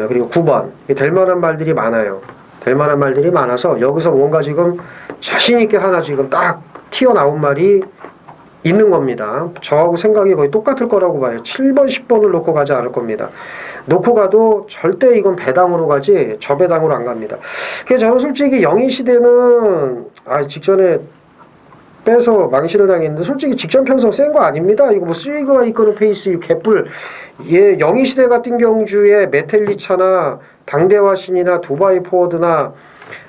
Speaker 2: 그리고 9번 될 만한 말들이 많아요. 될 만한 말들이 많아서 여기서 뭔가 지금 자신 있게 하나 지금 딱 튀어나온 말이 있는 겁니다. 저하고 생각이 거의 똑같을 거라고 봐요. 7번, 10번을 놓고 가지 않을 겁니다. 놓고 가도 절대 이건 배당으로 가지 저 배당으로 안 갑니다. 그래서 저는 솔직히 영희시대는 직전에 빼서 망신을 당했는데 솔직히 직전 편성 센 거 아닙니다. 이거 뭐 스위그가 이끄는 페이스 개뿔. 예, 영희시대 같은 경주에 메텔리차나 당대화신이나 두바이 포워드나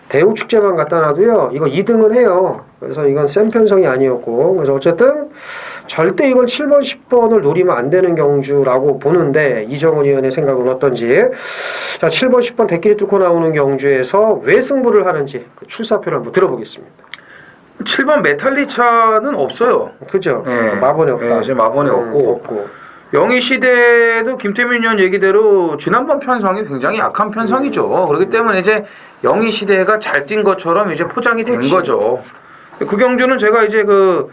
Speaker 2: 대우축제만 갖다 놔도요 이거 2등은 해요. 그래서 이건 센 편성이 아니었고, 그래서 어쨌든 절대 이걸 7번 10번을 노리면 안 되는 경주라고 보는데 이정원 의원의 생각은 어떤지. 자, 7번 10번 대끼리 뚫고 나오는 경주에서 왜 승부를 하는지 그 출사표를 한번 들어보겠습니다.
Speaker 1: 7번 메탈리차는 없어요.
Speaker 2: 그죠? 마번에 없다.
Speaker 1: 이제 마번에 없고. 영희시대도 김태민 의원 얘기대로 지난번 편성이 굉장히 약한 편성이죠. 그렇기 때문에 이제 영희시대가 잘 뛴 것처럼 이제 포장이 된 거죠. 그 경주는 제가 이제 그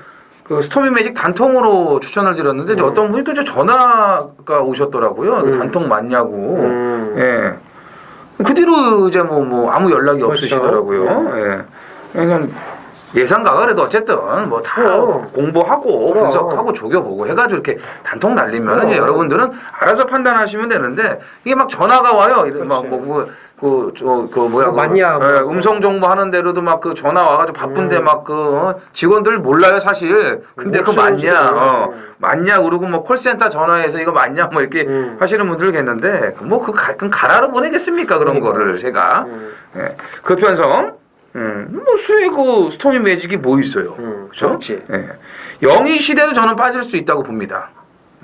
Speaker 1: 스토미 매직 단통으로 추천을 드렸는데 이제 어떤 분이 또 이제 전화가 오셨더라고요. 단통 맞냐고. 예. 그 뒤로 이제 뭐 아무 연락이
Speaker 2: 그렇죠.
Speaker 1: 없으시더라고요. 예. 그냥 예상가 그래도 어쨌든 뭐 다 공부하고 분석하고 조겨보고 해가지고 이렇게 단통 날리면 이제 여러분들은 알아서 판단하시면 되는데 이게 막 전화가 와요. 이런
Speaker 2: 맞냐?
Speaker 1: 음성 정보 하는 대로도 막 그 전화 와가지고 바쁜데 막 그 직원들 몰라요 사실. 근데 그 맞냐? 맞냐? 그러고 뭐 콜센터 전화해서 이거 맞냐? 뭐 이렇게 하시는 분들 계는데 뭐 그 가라로 보내겠습니까 그런 거를 제가. 예. 그 편성. 뭐 스웨그 스토미 매직이 뭐 있어요. 그렇죠? 예. 영희 시대도 저는 빠질 수 있다고 봅니다.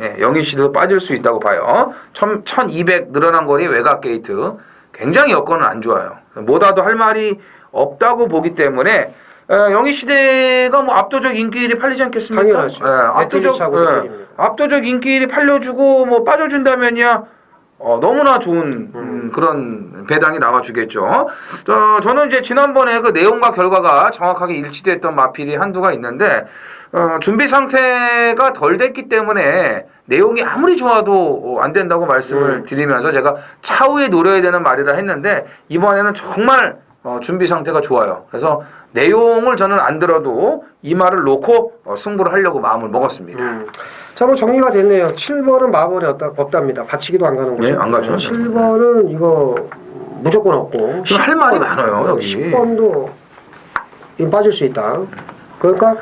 Speaker 1: 예, 영희 시대도 빠질 수 있다고 봐요. 1200 늘어난 거리 외곽 게이트 굉장히 여건은 안 좋아요. 뭐다도 할 말이 없다고 보기 때문에 영희 시대가 뭐 압도적 인기일이 팔리지 않겠습니까?
Speaker 2: 당연하죠.
Speaker 1: 압도적 인기일이 팔려주고 뭐 빠져준다면야 너무나 좋은 그런 배당이 나와주겠죠. 저는 이제 지난번에 그 내용과 결과가 정확하게 일치됐던 마필이 한두가 있는데 준비 상태가 덜 됐기 때문에 내용이 아무리 좋아도 안 된다고 말씀을 드리면서 제가 차후에 노려야 되는 말이라 했는데 이번에는 정말 준비 상태가 좋아요. 그래서 내용을 저는 안 들어도 이 말을 놓고 승부를 하려고 마음을 먹었습니다.
Speaker 2: 자, 뭐 정리가 됐네요. 7번은 마번에 없답니다. 받치기도 안 가는 거죠.
Speaker 1: 네, 안 가죠.
Speaker 2: 7번은 이거 무조건 없고.
Speaker 1: 할 말이 많아요. 여기.
Speaker 2: 10번도 빠질 수 있다. 그러니까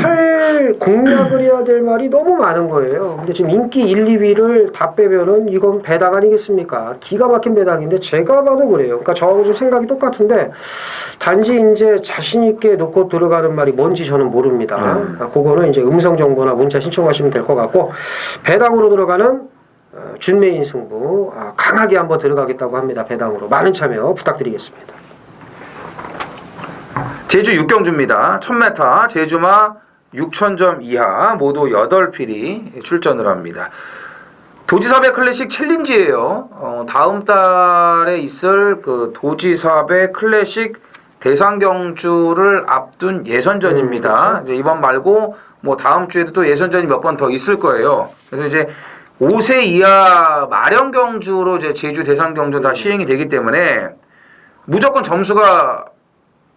Speaker 2: 할 공략을 해야 될 말이 너무 많은 거예요. 근데 지금 인기 1, 2위를 다 빼면은 이건 배당 아니겠습니까? 기가 막힌 배당인데 제가 봐도 그래요. 그러니까 저하고 좀 생각이 똑같은데 단지 이제 자신 있게 놓고 들어가는 말이 뭔지 저는 모릅니다. 그거는 이제 음성 정보나 문자 신청하시면 될 것 같고 배당으로 들어가는 준메인 승부 강하게 한번 들어가겠다고 합니다. 배당으로 많은 참여 부탁드리겠습니다.
Speaker 1: 제주 6경주입니다. 1000m 제주마 6000점 이하 모두 8필이 출전을 합니다. 도지사배 클래식 챌린지예요. 다음 달에 있을 그 도지사배 클래식 대상 경주를 앞둔 예선전입니다.
Speaker 2: 그렇죠.
Speaker 1: 이제 이번 말고 뭐 다음 주에도 또 예선전이 몇 번 더 있을 거예요. 그래서 이제 5세 이하 마령 경주로 이제 제주 대상 경주 다 시행이 되기 때문에 무조건 점수가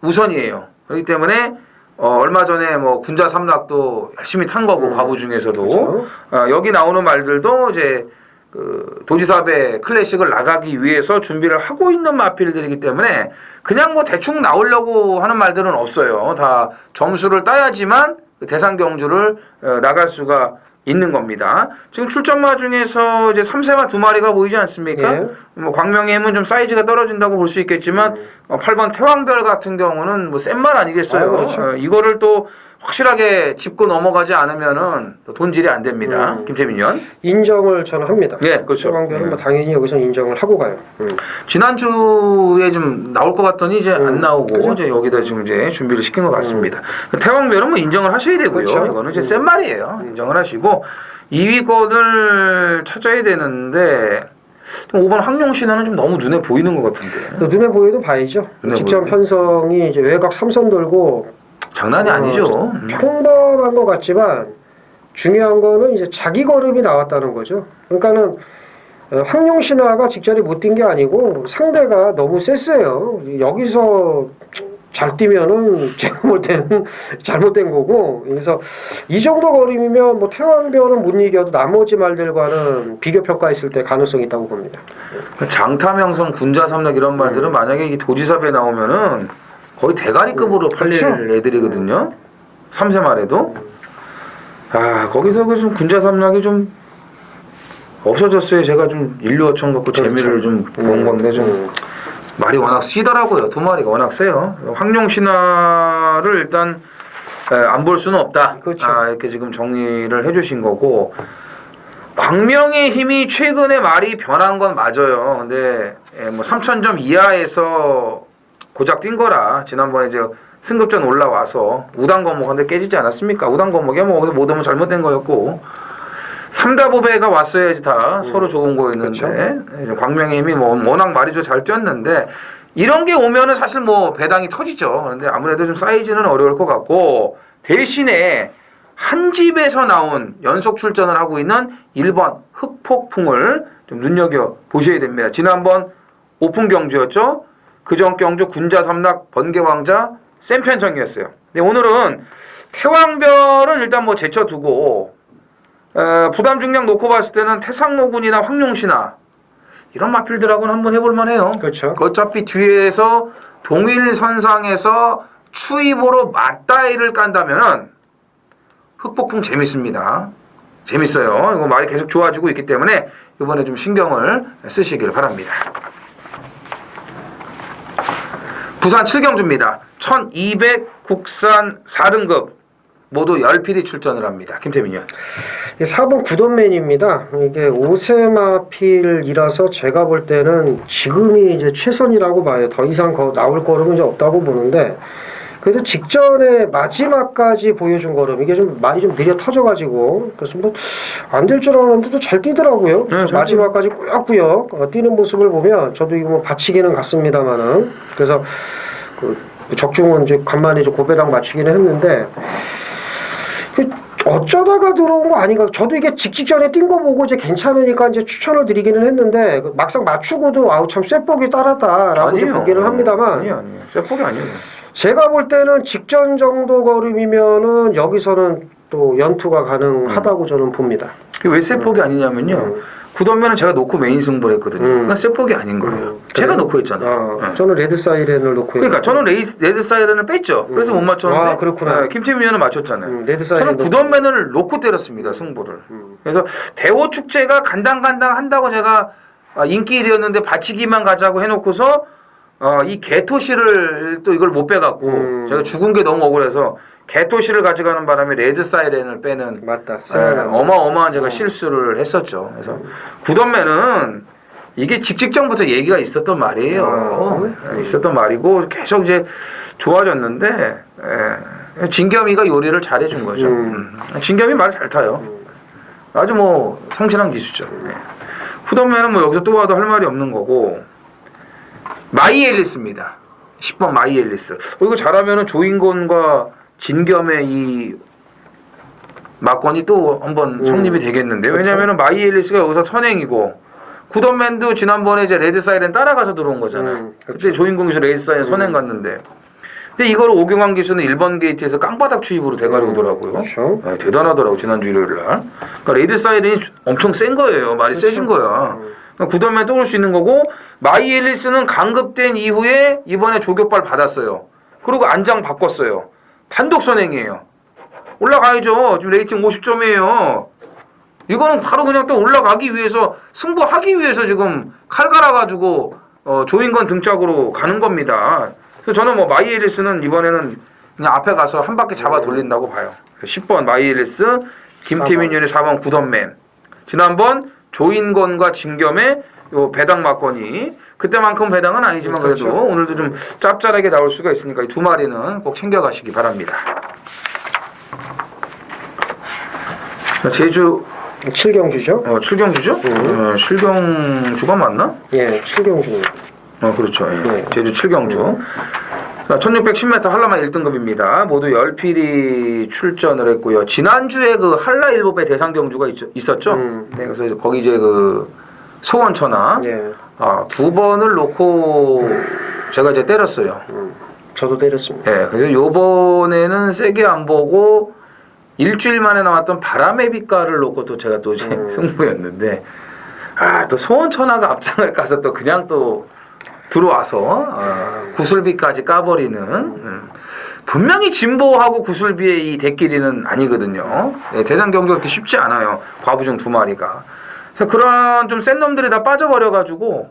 Speaker 1: 우선이에요. 그렇기 때문에 얼마 전에 뭐 군자 삼락도 열심히 탄 거고 과부 중에서도
Speaker 2: 그렇죠.
Speaker 1: 여기 나오는 말들도 이제 그 도지사배 클래식을 나가기 위해서 준비를 하고 있는 마필들이기 때문에 그냥 뭐 대충 나오려고 하는 말들은 없어요. 다 점수를 따야지만 대상 경주를 나갈 수가 있는 겁니다. 지금 출전마 중에서 이제 3세마 2마리가 보이지 않습니까?
Speaker 2: 예.
Speaker 1: 뭐 광명의 힘은 좀 사이즈가 떨어진다고 볼 수 있겠지만 8번 태왕별 같은 경우는 뭐 센 말 아니겠어요?
Speaker 2: 그렇죠.
Speaker 1: 이거를 또 확실하게 짚고 넘어가지 않으면은 또 돈질이 안 됩니다. 김태민 의원.
Speaker 2: 인정을 저는 합니다.
Speaker 1: 예, 그렇죠.
Speaker 2: 태왕별은 뭐 당연히 여기서 인정을 하고 가요.
Speaker 1: 지난주에 좀 나올 것 같더니 이제 안 나오고
Speaker 2: 그죠?
Speaker 1: 이제 여기다 지금 이제 준비를 시킨 것 같습니다. 태왕별은 뭐 인정을 하셔야 되고요.
Speaker 2: 그렇죠.
Speaker 1: 이거는 이제 센 말이에요. 인정을 하시고 2위권을 찾아야 되는데 5번 황룡신화는 좀 너무 눈에 보이는 것 같은데.
Speaker 2: 또 눈에 보여도 봐야죠.
Speaker 1: 눈에
Speaker 2: 직전
Speaker 1: 보여도.
Speaker 2: 편성이 이제 외곽 3선 돌고
Speaker 1: 장난이 아니죠.
Speaker 2: 평범한 것 같지만 중요한 거는 이제 자기 걸음이 나왔다는 거죠. 그러니까는 황룡신화가 직전에 못 뛴 게 아니고 상대가 너무 셌어요. 여기서 잘 뛰면은 제가 볼 때는 잘못된 거고, 그래서 이 정도 걸음이면 뭐 태왕별은 못 이겨도 나머지 말들과는 비교 평가했을 때 가능성이 있다고 봅니다.
Speaker 1: 장타명성, 군자삼락 이런 말들은 만약에 이 도지사배 나오면은 거의 대가리급으로 팔릴
Speaker 2: 그렇죠.
Speaker 1: 애들이거든요. 3세 말에도. 거기서 그 좀 군자삼락이 좀 없어졌어요. 제가 좀 인류어청 갖고 재미를 좀 본 건데 좀 말이 워낙 세더라고요. 2마리가 워낙 세요. 황룡신화를 일단 안 볼 수는 없다.
Speaker 2: 그렇죠.
Speaker 1: 이렇게 지금 정리를 해주신 거고, 광명의 힘이 최근에 말이 변한 건 맞아요. 근데 뭐 3,000점 이하에서 고작 뛴 거라 지난번에 이제 승급전 올라와서 우당거목한테 깨지지 않았습니까? 우당거목이 뭐 거기서 못 오면 잘못된 거였고 3다보배가 왔어야지 다 서로 좋은 거였는데 그렇죠. 광명의 힘이 뭐 워낙 말이 좀 잘 뛰었는데 이런 게 오면은 사실 뭐 배당이 터지죠. 그런데 아무래도 좀 사이즈는 어려울 것 같고 대신에 한 집에서 나온 연속 출전을 하고 있는 1번 흑폭풍을 좀 눈여겨 보셔야 됩니다. 지난번 오픈 경주였죠. 그전 경주 군자삼락 번개왕자 센 편성이었어요. 근데 오늘은 태왕별은 일단 뭐 제쳐두고 부담 중량 놓고 봤을 때는 태상노군이나 황룡신화 이런 마필들하고는 한번 해볼만 해요.
Speaker 2: 그렇죠.
Speaker 1: 어차피 뒤에서 동일선상에서 추입으로 맞다이를 깐다면은 흑폭풍 재밌습니다. 재밌어요. 이거 말이 계속 좋아지고 있기 때문에 이번에 좀 신경을 쓰시길 바랍니다. 부산 7경주입니다. 1200 국산 4등급 모두 10필이 출전을 합니다. 김태민 의원.
Speaker 2: 4번 구돈맨입니다. 이게 5세마 필이라서 제가 볼 때는 지금이 이제 최선이라고 봐요. 더 이상 나올 걸음은 이제 없다고 보는데 그래도 직전에 마지막까지 보여준 걸음 이게 좀 많이 좀 느려 터져가지고 그래서 뭐 안 될 줄 알았는데도 잘 뛰더라고요.
Speaker 1: 네,
Speaker 2: 마지막까지 꾸역꾸역 뛰는 모습을 보면 저도 이거 뭐 받치기는 같습니다만은 그래서 그 적중은 이제 간만에 이제 고배당 맞추기는 했는데 어쩌다가 들어온 거 아닌가? 저도 이게 직전에 뛴 거 보고 이제 괜찮으니까 이제 추천을 드리기는 했는데 막상 맞추고도 아우 참 쇠폭이 따랐다라고 이제 보기는 합니다만
Speaker 1: 아니요. 쇠폭이 아니에요.
Speaker 2: 제가 볼 때는 직전 정도 걸음이면은 여기서는 또 연투가 가능하다고 저는 봅니다.
Speaker 1: 왜 쇠폭이 아니냐면요. 구던면은 제가 놓고 메인 승부를 했거든요. 그러니까 쇠폭이 아닌 거예요. 제가 놓고 했잖아요. 네.
Speaker 2: 저는 레드 사이렌을 놓고
Speaker 1: 그러니까 저는 레드 사이렌을 뺐죠. 그래서 못 맞췄는데.
Speaker 2: 그렇구나.
Speaker 1: 김태민 의원은 맞췄잖아요.
Speaker 2: 레드 사이렌
Speaker 1: 저는 구던면을 놓고 때렸습니다. 승부를. 그래서 대호 축제가 간당간당 한다고 제가 인기일이었는데 받치기만 가자고 해놓고서 이 개토시를 또 이걸 못 빼갖고 제가 죽은 게 너무 억울해서 개토시를 가져가는 바람에 레드 사이렌을 빼는
Speaker 2: 맞다.
Speaker 1: 어마어마한 제가 실수를 했었죠. 그래서 굿업맨은 이게 직전부터 얘기가 있었던 말이에요. 있었던 말이고 계속 이제 좋아졌는데 진겸이가 요리를 잘해준 거죠. 진겸이 말을 잘 타요. 아주 뭐 성실한 기수죠. 굿업맨은 뭐 여기서 또 와도 할 말이 없는 거고 마이 앨리스입니다. 10번 마이 앨리스. 이거 잘하면은 조인곤과 진겸의 이 막건이 또 한번 성립이 되겠는데
Speaker 2: 그렇죠.
Speaker 1: 왜냐면은 마이 앨리스가 여기서 선행이고 굿업맨도 지난번에 이제 레드 사이렌 따라가서 들어온 거잖아요. 그때 조인공 기수 레드 사이렌 선행 갔는데 근데 이걸 오경환 기수는 1번 게이트에서 깡바닥 추입으로 대가리 오더라고요.
Speaker 2: 그렇죠.
Speaker 1: 네, 대단하더라고 지난주 일요일 날. 그러니까 레드 사이렌이 엄청 센 거예요. 말이 세진 거야. 굿업맨 또 올 수 있는 거고 마이 앨리스는 강급된 이후에 이번에 조격발 받았어요. 그리고 안장 바꿨어요. 단독 선행이에요. 올라가야죠. 지금 레이팅 50점이에요. 이거는 바로 그냥 또 올라가기 위해서 승부하기 위해서 지금 칼 갈아가지고 조인건 등짝으로 가는 겁니다. 그래서 저는 뭐 마이 앨리스는 이번에는 그냥 앞에 가서 한 바퀴 잡아 돌린다고 봐요. 10번 마이 앨리스, 김태민윤의 4번 굿업맨. 지난번 조인건과 진겸의 요 배당 막건이 그때만큼 배당은 아니지만 그래도
Speaker 2: 그렇죠.
Speaker 1: 오늘도 좀 짭짤하게 나올 수가 있으니까 이 두 마리는 꼭 챙겨가시기 바랍니다. 제주
Speaker 2: 7경주죠?
Speaker 1: 7경주죠? 7경주가 맞나?
Speaker 2: 예, 7경주입니다.
Speaker 1: 그렇죠. 예.
Speaker 2: 네.
Speaker 1: 제주 7경주. 1610m 한라만 1등급입니다. 모두 10필이 출전을 했고요. 지난주에 그 한라 일곱의 대상 경주가 있었죠. 네, 그래서 거기 이제 그 소원천하
Speaker 2: 예.
Speaker 1: 두 번을 놓고 제가 이제 때렸어요.
Speaker 2: 저도 때렸습니다.
Speaker 1: 예, 그래서 요번에는 세게 안 보고 일주일 만에 나왔던 바람의 빛깔을 놓고 또 제가 또 이제 승부였는데 또 소원천하가 앞장을 가서 또 그냥 또 들어와서 구슬비까지 까버리는 분명히 진보하고 구슬비의 이 대끼리는 아니거든요. 대상 경기가 그렇게 쉽지 않아요. 과부중 두 마리가. 그래서 그런 좀 센 놈들이 다 빠져버려가지고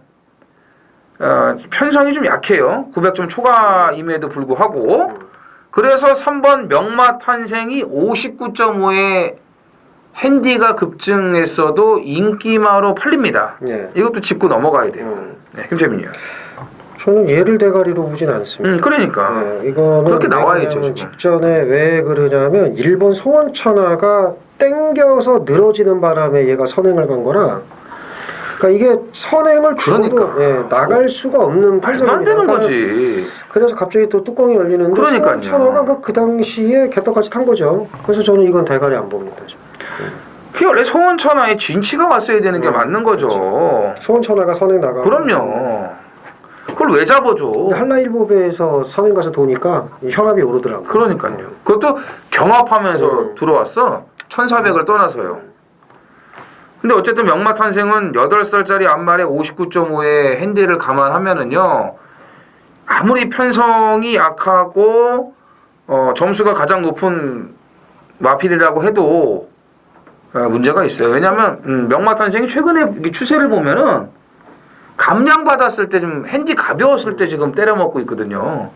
Speaker 1: 편성이 좀 약해요. 900점 초과임에도 불구하고 그래서 3번 명마 탄생이 59.5에 핸디가 급증했어도 인기마로 팔립니다.
Speaker 2: 예.
Speaker 1: 이것도 짚고 넘어가야 돼요. 네, 김재민이요.
Speaker 2: 저는 얘를 대가리로 보진 않습니다.
Speaker 1: 그러니까.
Speaker 2: 네, 이거는
Speaker 1: 그렇게 나와야죠, 지금.
Speaker 2: 직전에 왜 그러냐면 일본 소원천하가 땡겨서 늘어지는 바람에 얘가 선행을 간 거라. 그러니까 이게 선행을 주고도 나갈 수가 없는
Speaker 1: 말도 안 되는 거지.
Speaker 2: 그래서 갑자기 또 뚜껑이 열리는데
Speaker 1: 그러니까요.
Speaker 2: 소원천하가 그 당시에 개떡같이 탄 거죠. 그래서 저는 이건 대가리 안 봅니다.
Speaker 1: 그게 원래 소원천하에 진치가 왔어야 되는 게 맞는 거죠.
Speaker 2: 소원천하가 선행 나가.
Speaker 1: 그럼요. 그걸 왜 잡아줘?
Speaker 2: 한라일보배에서 선행 가서 도니까 혈압이 오르더라고요.
Speaker 1: 그러니까요. 그것도 경합하면서 들어왔어. 1400을 떠나서요. 근데 어쨌든 명마 탄생은 8살짜리 앞말에 59.5의 핸디를 감안하면은요. 아무리 편성이 약하고 점수가 가장 높은 마필이라고 해도 문제가 있어요. 왜냐하면 명마 탄생이 최근에 추세를 보면은 감량 받았을 때 좀 핸디 가벼웠을 때 지금 때려 먹고 있거든요.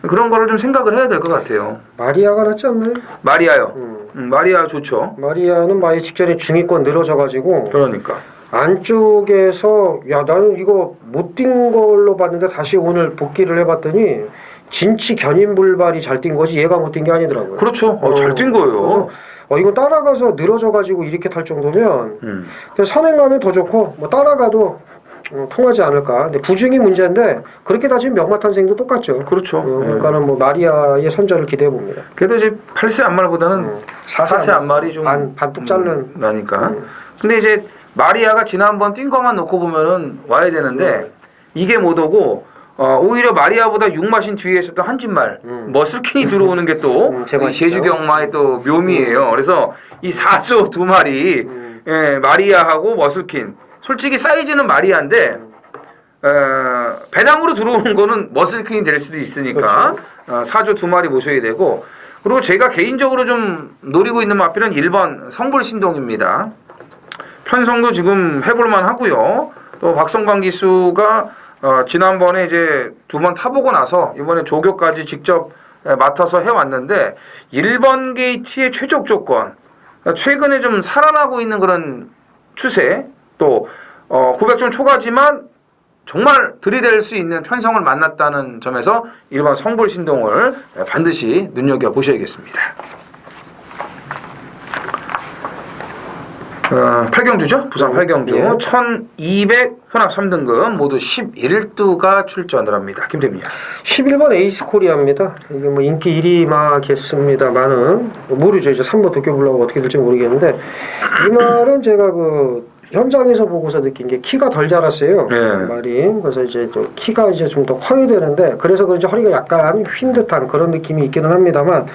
Speaker 1: 그런 거를 좀 생각을 해야 될 것 같아요.
Speaker 2: 마리아가 낫지 않나요?
Speaker 1: 마리아요. 마리아 좋죠.
Speaker 2: 마리아는 마이 직전에 중위권 늘어져가지고
Speaker 1: 그러니까.
Speaker 2: 안쪽에서 야 나는 이거 못 뛴 걸로 봤는데 다시 오늘 복귀를 해봤더니 진치 견인불발이 잘 뛴 거지 얘가 못 뛴 게 아니더라고요.
Speaker 1: 그렇죠. 잘 뛴 거예요.
Speaker 2: 이거 따라가서 늘어져가지고 이렇게 탈 정도면 그래서 선행가면 더 좋고 뭐 따라가도 통하지 않을까. 근데 부중이 문제인데 그렇게 따지면 명마탄생도 똑같죠.
Speaker 1: 그렇죠.
Speaker 2: 그러니까는 뭐 마리아의 선전을 기대해 봅니다.
Speaker 1: 그래도 이제 8세 앞말보다는 4세 앞말이 좀
Speaker 2: 반뚝 자른
Speaker 1: 나니까. 근데 이제 마리아가 지난번 뛴 것만 놓고 보면은 와야 되는데 이게 못 오고 오히려 마리아보다 6마신 뒤에 있었던 한진말 머슬킨이 들어오는 게 또 제주경마의 또 묘미예요. 그래서 이 4조 두 마리 마리아하고 머슬킨 솔직히 사이즈는 마리아인데 배당으로 들어오는 거는 머슬킨이 될 수도 있으니까
Speaker 2: 그렇죠.
Speaker 1: 4조 두 마리 모셔야 되고 그리고 제가 개인적으로 좀 노리고 있는 마필은 1번 성불신동입니다. 편성도 지금 해볼만 하고요. 또 박성광 기수가 지난번에 이제 2번 타보고 나서 이번에 조교까지 직접 맡아서 해왔는데 1번 게이트의 최적 조건, 최근에 좀 살아나고 있는 그런 추세, 또 900점 초과지만 정말 들이댈 수 있는 편성을 만났다는 점에서 1번 성불신동을 반드시 눈여겨보셔야겠습니다. 8경주죠? 부산 8경주.
Speaker 2: 예.
Speaker 1: 1200 혼합 3등급 모두 11두가 출전을 합니다. 김태민이요.
Speaker 2: 11번 에이스 코리아입니다. 이게 뭐 인기 1위마겠습니다만은 모르죠. 이제 3번 도쿄블루가 어떻게 될지 모르겠는데 이 말은 제가 그 현장에서 보고서 느낀 게 키가 덜 자랐어요.
Speaker 1: 네.
Speaker 2: 말이. 그래서 이제 또 키가 이제 좀 더 커야 되는데 그래서 그런지 허리가 약간 휜 듯한 그런 느낌이 있기는 합니다만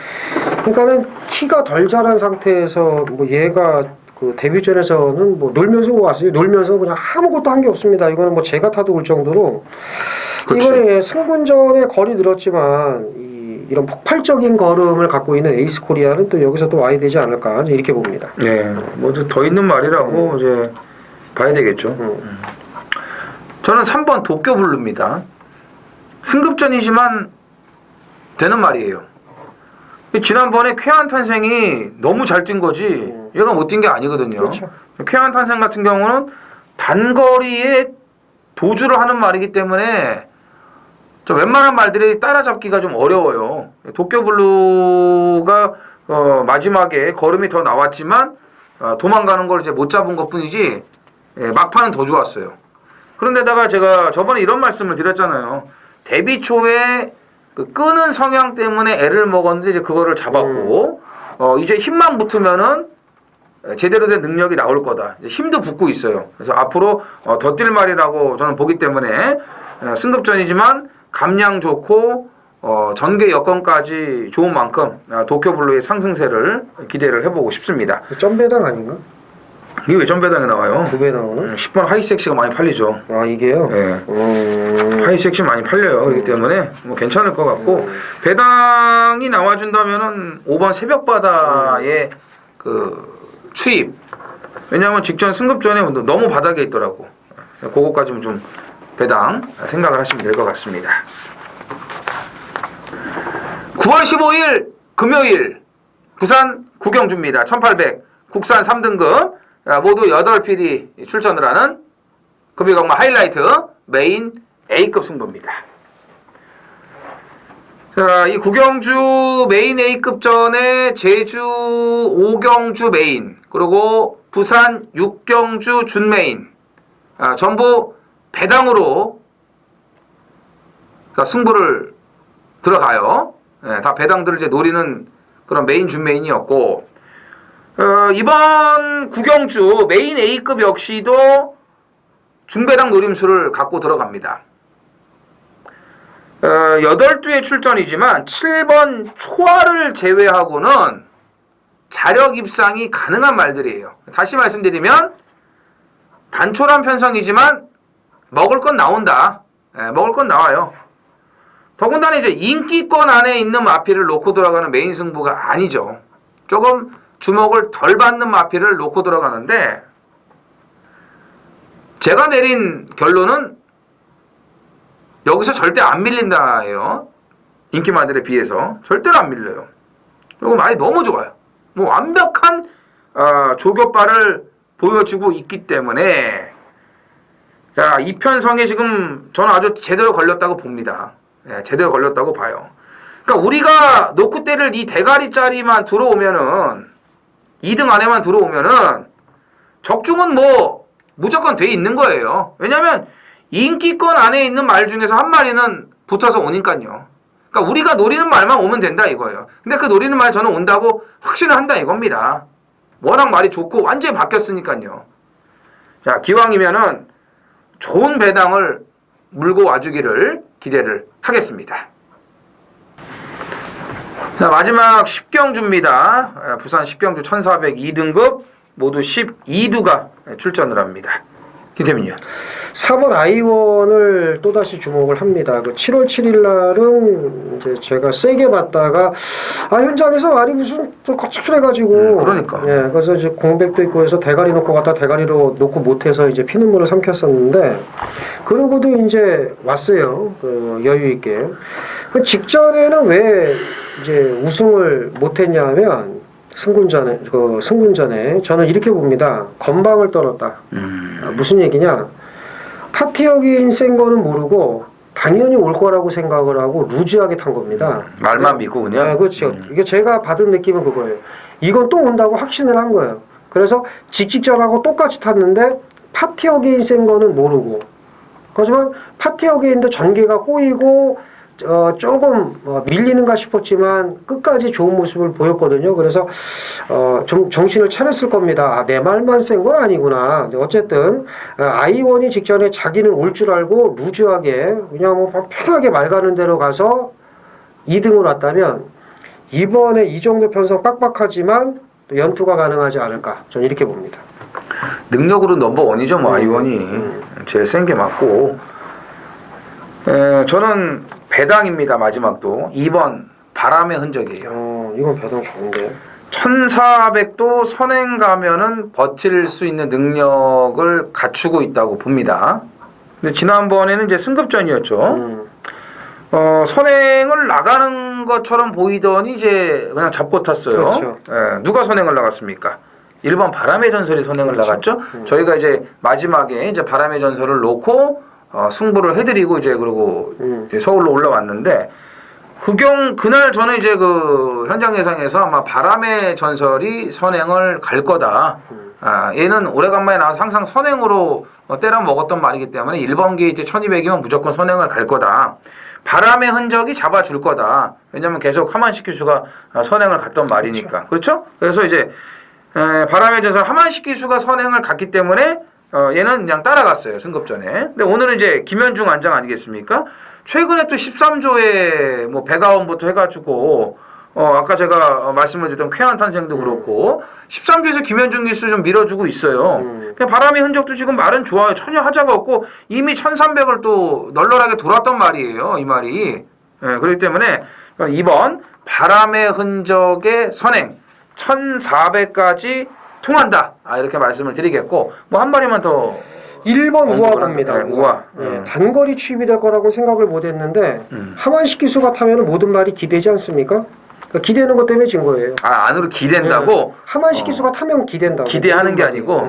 Speaker 2: 그러니까는 키가 덜 자란 상태에서 뭐 얘가 그 데뷔전에서는 뭐 놀면서 왔어요. 놀면서 그냥 아무것도 한 게 없습니다. 이거는 뭐 제가 타도 올 정도로
Speaker 1: 그치.
Speaker 2: 이번에 승군전에 거리 늘었지만 이런 폭발적인 걸음을 갖고 있는 에이스 코리아는 또 여기서 또 와야 되지 않을까 이렇게 봅니다.
Speaker 1: 네, 뭐더 있는 말이라고 이제 봐야 되겠죠. 저는 3번 도쿄블루입니다. 승급전이지만 되는 말이에요. 지난번에 쾌한탄생이 너무 잘 뛴 거지 얘가 못 뛴 게 아니거든요.
Speaker 2: 그렇죠.
Speaker 1: 쾌한탄생 같은 경우는 단거리에 도주를 하는 말이기 때문에 저 웬만한 말들이 따라잡기가 좀 어려워요. 도쿄블루가 마지막에 걸음이 더 나왔지만 도망가는 걸 이제 못 잡은 것뿐이지 막판은 더 좋았어요. 그런데다가 제가 저번에 이런 말씀을 드렸잖아요. 데뷔 초에 그 끄는 성향 때문에 애를 먹었는데 이제 그거를 잡았고 이제 힘만 붙으면은 제대로 된 능력이 나올 거다. 이제 힘도 붙고 있어요. 그래서 앞으로 더 뛸 말이라고 저는 보기 때문에 승급전이지만 감량 좋고 전개 여건까지 좋은 만큼 도쿄블루의 상승세를 기대를 해보고 싶습니다.
Speaker 2: 점배당 아닌가?
Speaker 1: 이게 왜 전배당에 나와요?
Speaker 2: 2배 나오나?
Speaker 1: 10번 하이섹시가 많이 팔리죠.
Speaker 2: 아 이게요?
Speaker 1: 네. 하이섹시 많이 팔려요. 그렇기 때문에 뭐 괜찮을 것 같고 배당이 나와준다면은 5번 새벽바다의 그 추입. 왜냐하면 직전 승급전에 너무 바닥에 있더라고. 그거까지는 좀 배당 생각을 하시면 될 것 같습니다. 9월 15일 금요일 부산 구경주입니다. 1800 국산 3등급 모두 8필이 출전을 하는 금요강마 하이라이트 메인 A급 승부입니다. 자, 이 구경주 메인 A급전에 제주 5경주 메인 그리고 부산 6경주 준메인 전부 배당으로 승부를 들어가요. 다 배당들을 이제 노리는 그런 메인 준메인이었고 이번 구경주 메인 A급 역시도 중배당 노림수를 갖고 들어갑니다. 8두의 출전이지만 7번 초하를 제외하고는 자력 입상이 가능한 말들이에요. 다시 말씀드리면 단초란 편성이지만 먹을 건 나온다. 먹을 건 나와요. 더군다나 이제 인기권 안에 있는 마피를 놓고 들어가는 메인 승부가 아니죠. 조금 주목을 덜 받는 마피를 놓고 들어가는데 제가 내린 결론은 여기서 절대 안 밀린다예요. 인기마들에 비해서 절대로 안 밀려요. 그리고 말이 너무 좋아요. 뭐 완벽한 조교발을 보여주고 있기 때문에 자, 이 편성에 지금 저는 아주 제대로 걸렸다고 봅니다. 제대로 걸렸다고 봐요. 그러니까 우리가 노크대를 이 대가리짜리만 들어오면은 2등 안에만 들어오면은 적중은 뭐 무조건 돼 있는 거예요. 왜냐면 인기권 안에 있는 말 중에서 한 마리는 붙어서 오니까요. 그러니까 우리가 노리는 말만 오면 된다 이거예요. 근데 그 노리는 말 저는 온다고 확신을 한다 이겁니다. 워낙 말이 좋고 완전히 바뀌었으니까요. 자, 기왕이면은 좋은 배당을 물고 와주기를 기대를 하겠습니다. 자, 마지막 10경주입니다. 부산 10경주 1402등급 모두 12두가 출전을 합니다. 김태민이요.
Speaker 2: 4번 I1을 또다시 주목을 합니다. 그 7월 7일 날은 이제 제가 세게 봤다가 현장에서 말이 무슨 또 거칠해가지고
Speaker 1: 그러니까.
Speaker 2: 예, 그래서 이제 공백도 있고 해서 대가리 놓고 갔다 대가리로 놓고 못해서 이제 피눈물을 삼켰었는데 그러고도 이제 왔어요. 그 여유 있게. 그 직전에는 왜 이제 우승을 못했냐면 승군전에 저는 이렇게 봅니다. 건방을 떨었다. 무슨 얘기냐? 파티역인 센 거는 모르고 당연히 올 거라고 생각을 하고 루즈하게 탄 겁니다.
Speaker 1: 말만 믿고 그냥.
Speaker 2: 네, 그렇죠. 이게 제가 받은 느낌은 그거예요. 이건 또 온다고 확신을 한 거예요. 그래서 직전하고 똑같이 탔는데 파티역인 센 거는 모르고. 하지만 파티역인도 전개가 꼬이고 조금 밀리는가 싶었지만 끝까지 좋은 모습을 보였거든요. 그래서 좀 정신을 차렸을 겁니다. 내 말만 센 건 아니구나. 어쨌든 I1이 직전에 자기는 올 줄 알고 루즈하게 그냥 뭐 편하게 말 가는 대로 가서 2등으로 왔다면 이번에 이 정도 편성 빡빡하지만 연투가 가능하지 않을까. 저는 이렇게 봅니다.
Speaker 1: 능력으로 넘버원이죠. 뭐 I1이 제일 센 게 맞고. 저는 배당입니다. 마지막도 2번 바람의 흔적이에요.
Speaker 2: 이건 배당 좋은데.
Speaker 1: 1400도 선행 가면은 버틸 수 있는 능력을 갖추고 있다고 봅니다. 근데 지난번에는 이제 승급전이었죠. 선행을 나가는 것처럼 보이더니 이제 그냥 잡고 탔어요.
Speaker 2: 그렇죠.
Speaker 1: 누가 선행을 나갔습니까? 1번 바람의 전설이 선행을
Speaker 2: 그렇죠.
Speaker 1: 나갔죠. 저희가 이제 마지막에 이제 바람의 전설을 놓고 승부를 해드리고 이제 그러고 이제 서울로 올라왔는데 그날 저는 이제 그 현장 예상에서 아마 바람의 전설이 선행을 갈 거다. 얘는 오래간만에 나와서 항상 선행으로 때려 먹었던 말이기 때문에 1번 게이트 1200이면 무조건 선행을 갈 거다. 바람의 흔적이 잡아줄 거다. 왜냐면 계속 하만식 기수가 선행을 갔던 말이니까. 그렇죠? 그래서 이제 바람의 전설 하만식 기수가 선행을 갔기 때문에 얘는 그냥 따라갔어요. 승급전에. 근데 오늘은 이제 김현중 안장 아니겠습니까? 최근에 또 13조에 뭐 배가원부터 해가지고 아까 제가 말씀을 드렸던 쾌한 탄생도 그렇고 13조에서 김현중 기수 좀 밀어주고 있어요. 그냥 바람의 흔적도 지금 말은 좋아요. 전혀 하자가 없고 이미 1300을 또 널널하게 돌았던 말이에요. 이 말이. 그렇기 때문에 2번 바람의 흔적의 선행 1400까지 통한다. 이렇게 말씀을 드리겠고 뭐 한 마리만 더
Speaker 2: 1번 우아 봅니다.
Speaker 1: 우아.
Speaker 2: 단거리 취입이 될 거라고 생각을 못했는데 하만식 기수가 타면 모든 말이 기대지 않습니까? 그러니까 기대는 것 때문에 진 거예요.
Speaker 1: 안으로 기댄다고?
Speaker 2: 하만식 기수가 타면 기댄다고.
Speaker 1: 기대하는 게 아니고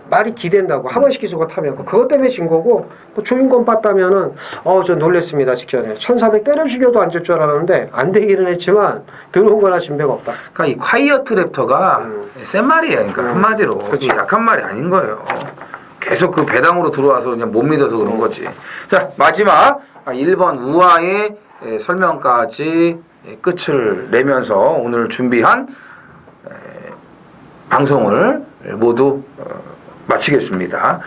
Speaker 2: 말이 기댄다고. 하만식 기수가 타면 그것 때문에 진 거고 뭐 조인권 봤다면은 저 놀랬습니다. 직전에 1400 때려 죽여도 앉을 줄 알았는데 안 되기는 했지만 들어온 거나 진배가 없다.
Speaker 1: 그러니까 이 콰이어트 랩터가 센 말이에요. 그러니까 한마디로
Speaker 2: 그렇죠.
Speaker 1: 약한 말이 아닌 거예요. 계속 그 배당으로 들어와서 그냥 못 믿어서 그런 거지. 자, 마지막 1번 우아의 설명까지 끝을 내면서 오늘 준비한 방송을 모두 마치겠습니다.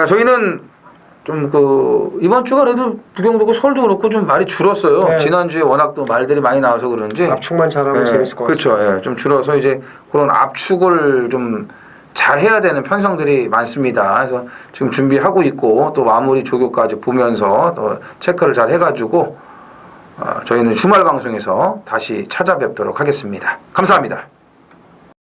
Speaker 1: 저희는 좀 이번 주가 그래도 부경도고 서울도 그렇고 좀 말이 줄었어요.
Speaker 2: 네.
Speaker 1: 지난주에 워낙 또 말들이 많이 나와서 그런지
Speaker 2: 압축만 잘하면 재밌을 것 같습니다.
Speaker 1: 그렇죠. 좀 줄어서 이제 그런 압축을 좀 잘 해야 되는 편성들이 많습니다. 그래서 지금 준비하고 있고 또 마무리 조교까지 보면서 또 체크를 잘 해가지고 저희는 주말 방송에서 다시 찾아뵙도록 하겠습니다. 감사합니다.